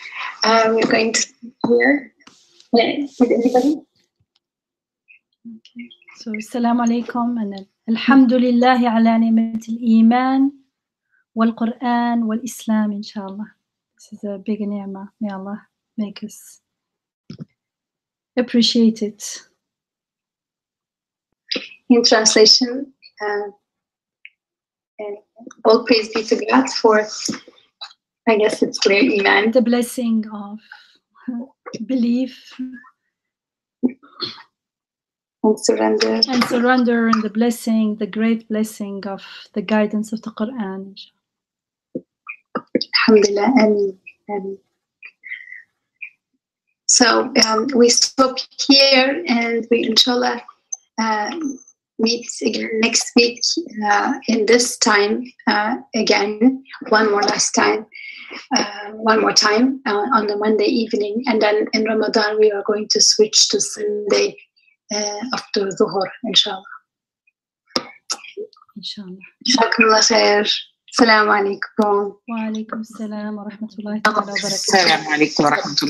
we're going to hear. With anybody? Okay. So, Assalamu alaikum, and Alhamdulillah ala ni'mat al-Iman wal-Quran wal-Islam, inshallah. This is a big ni'mah. May Allah make us appreciate it. In translation, all praise be to God for, I guess it's clear, Iman. The blessing of belief and surrender. And surrender, and the blessing, the great blessing of the guidance of the Quran. Alhamdulillah. And so we stop here, and we, inshallah, meet again next week in this time again, one more time on the Monday evening, and then in Ramadan we are going to switch to Sunday after Dhuhr, inshallah. Inshallah. Jazakallah khair. Assalamu alaikum. Wa alaikum assalam wa rahmatullahi wa barakatuh. Assalamu alaikum wa rahmatullahi.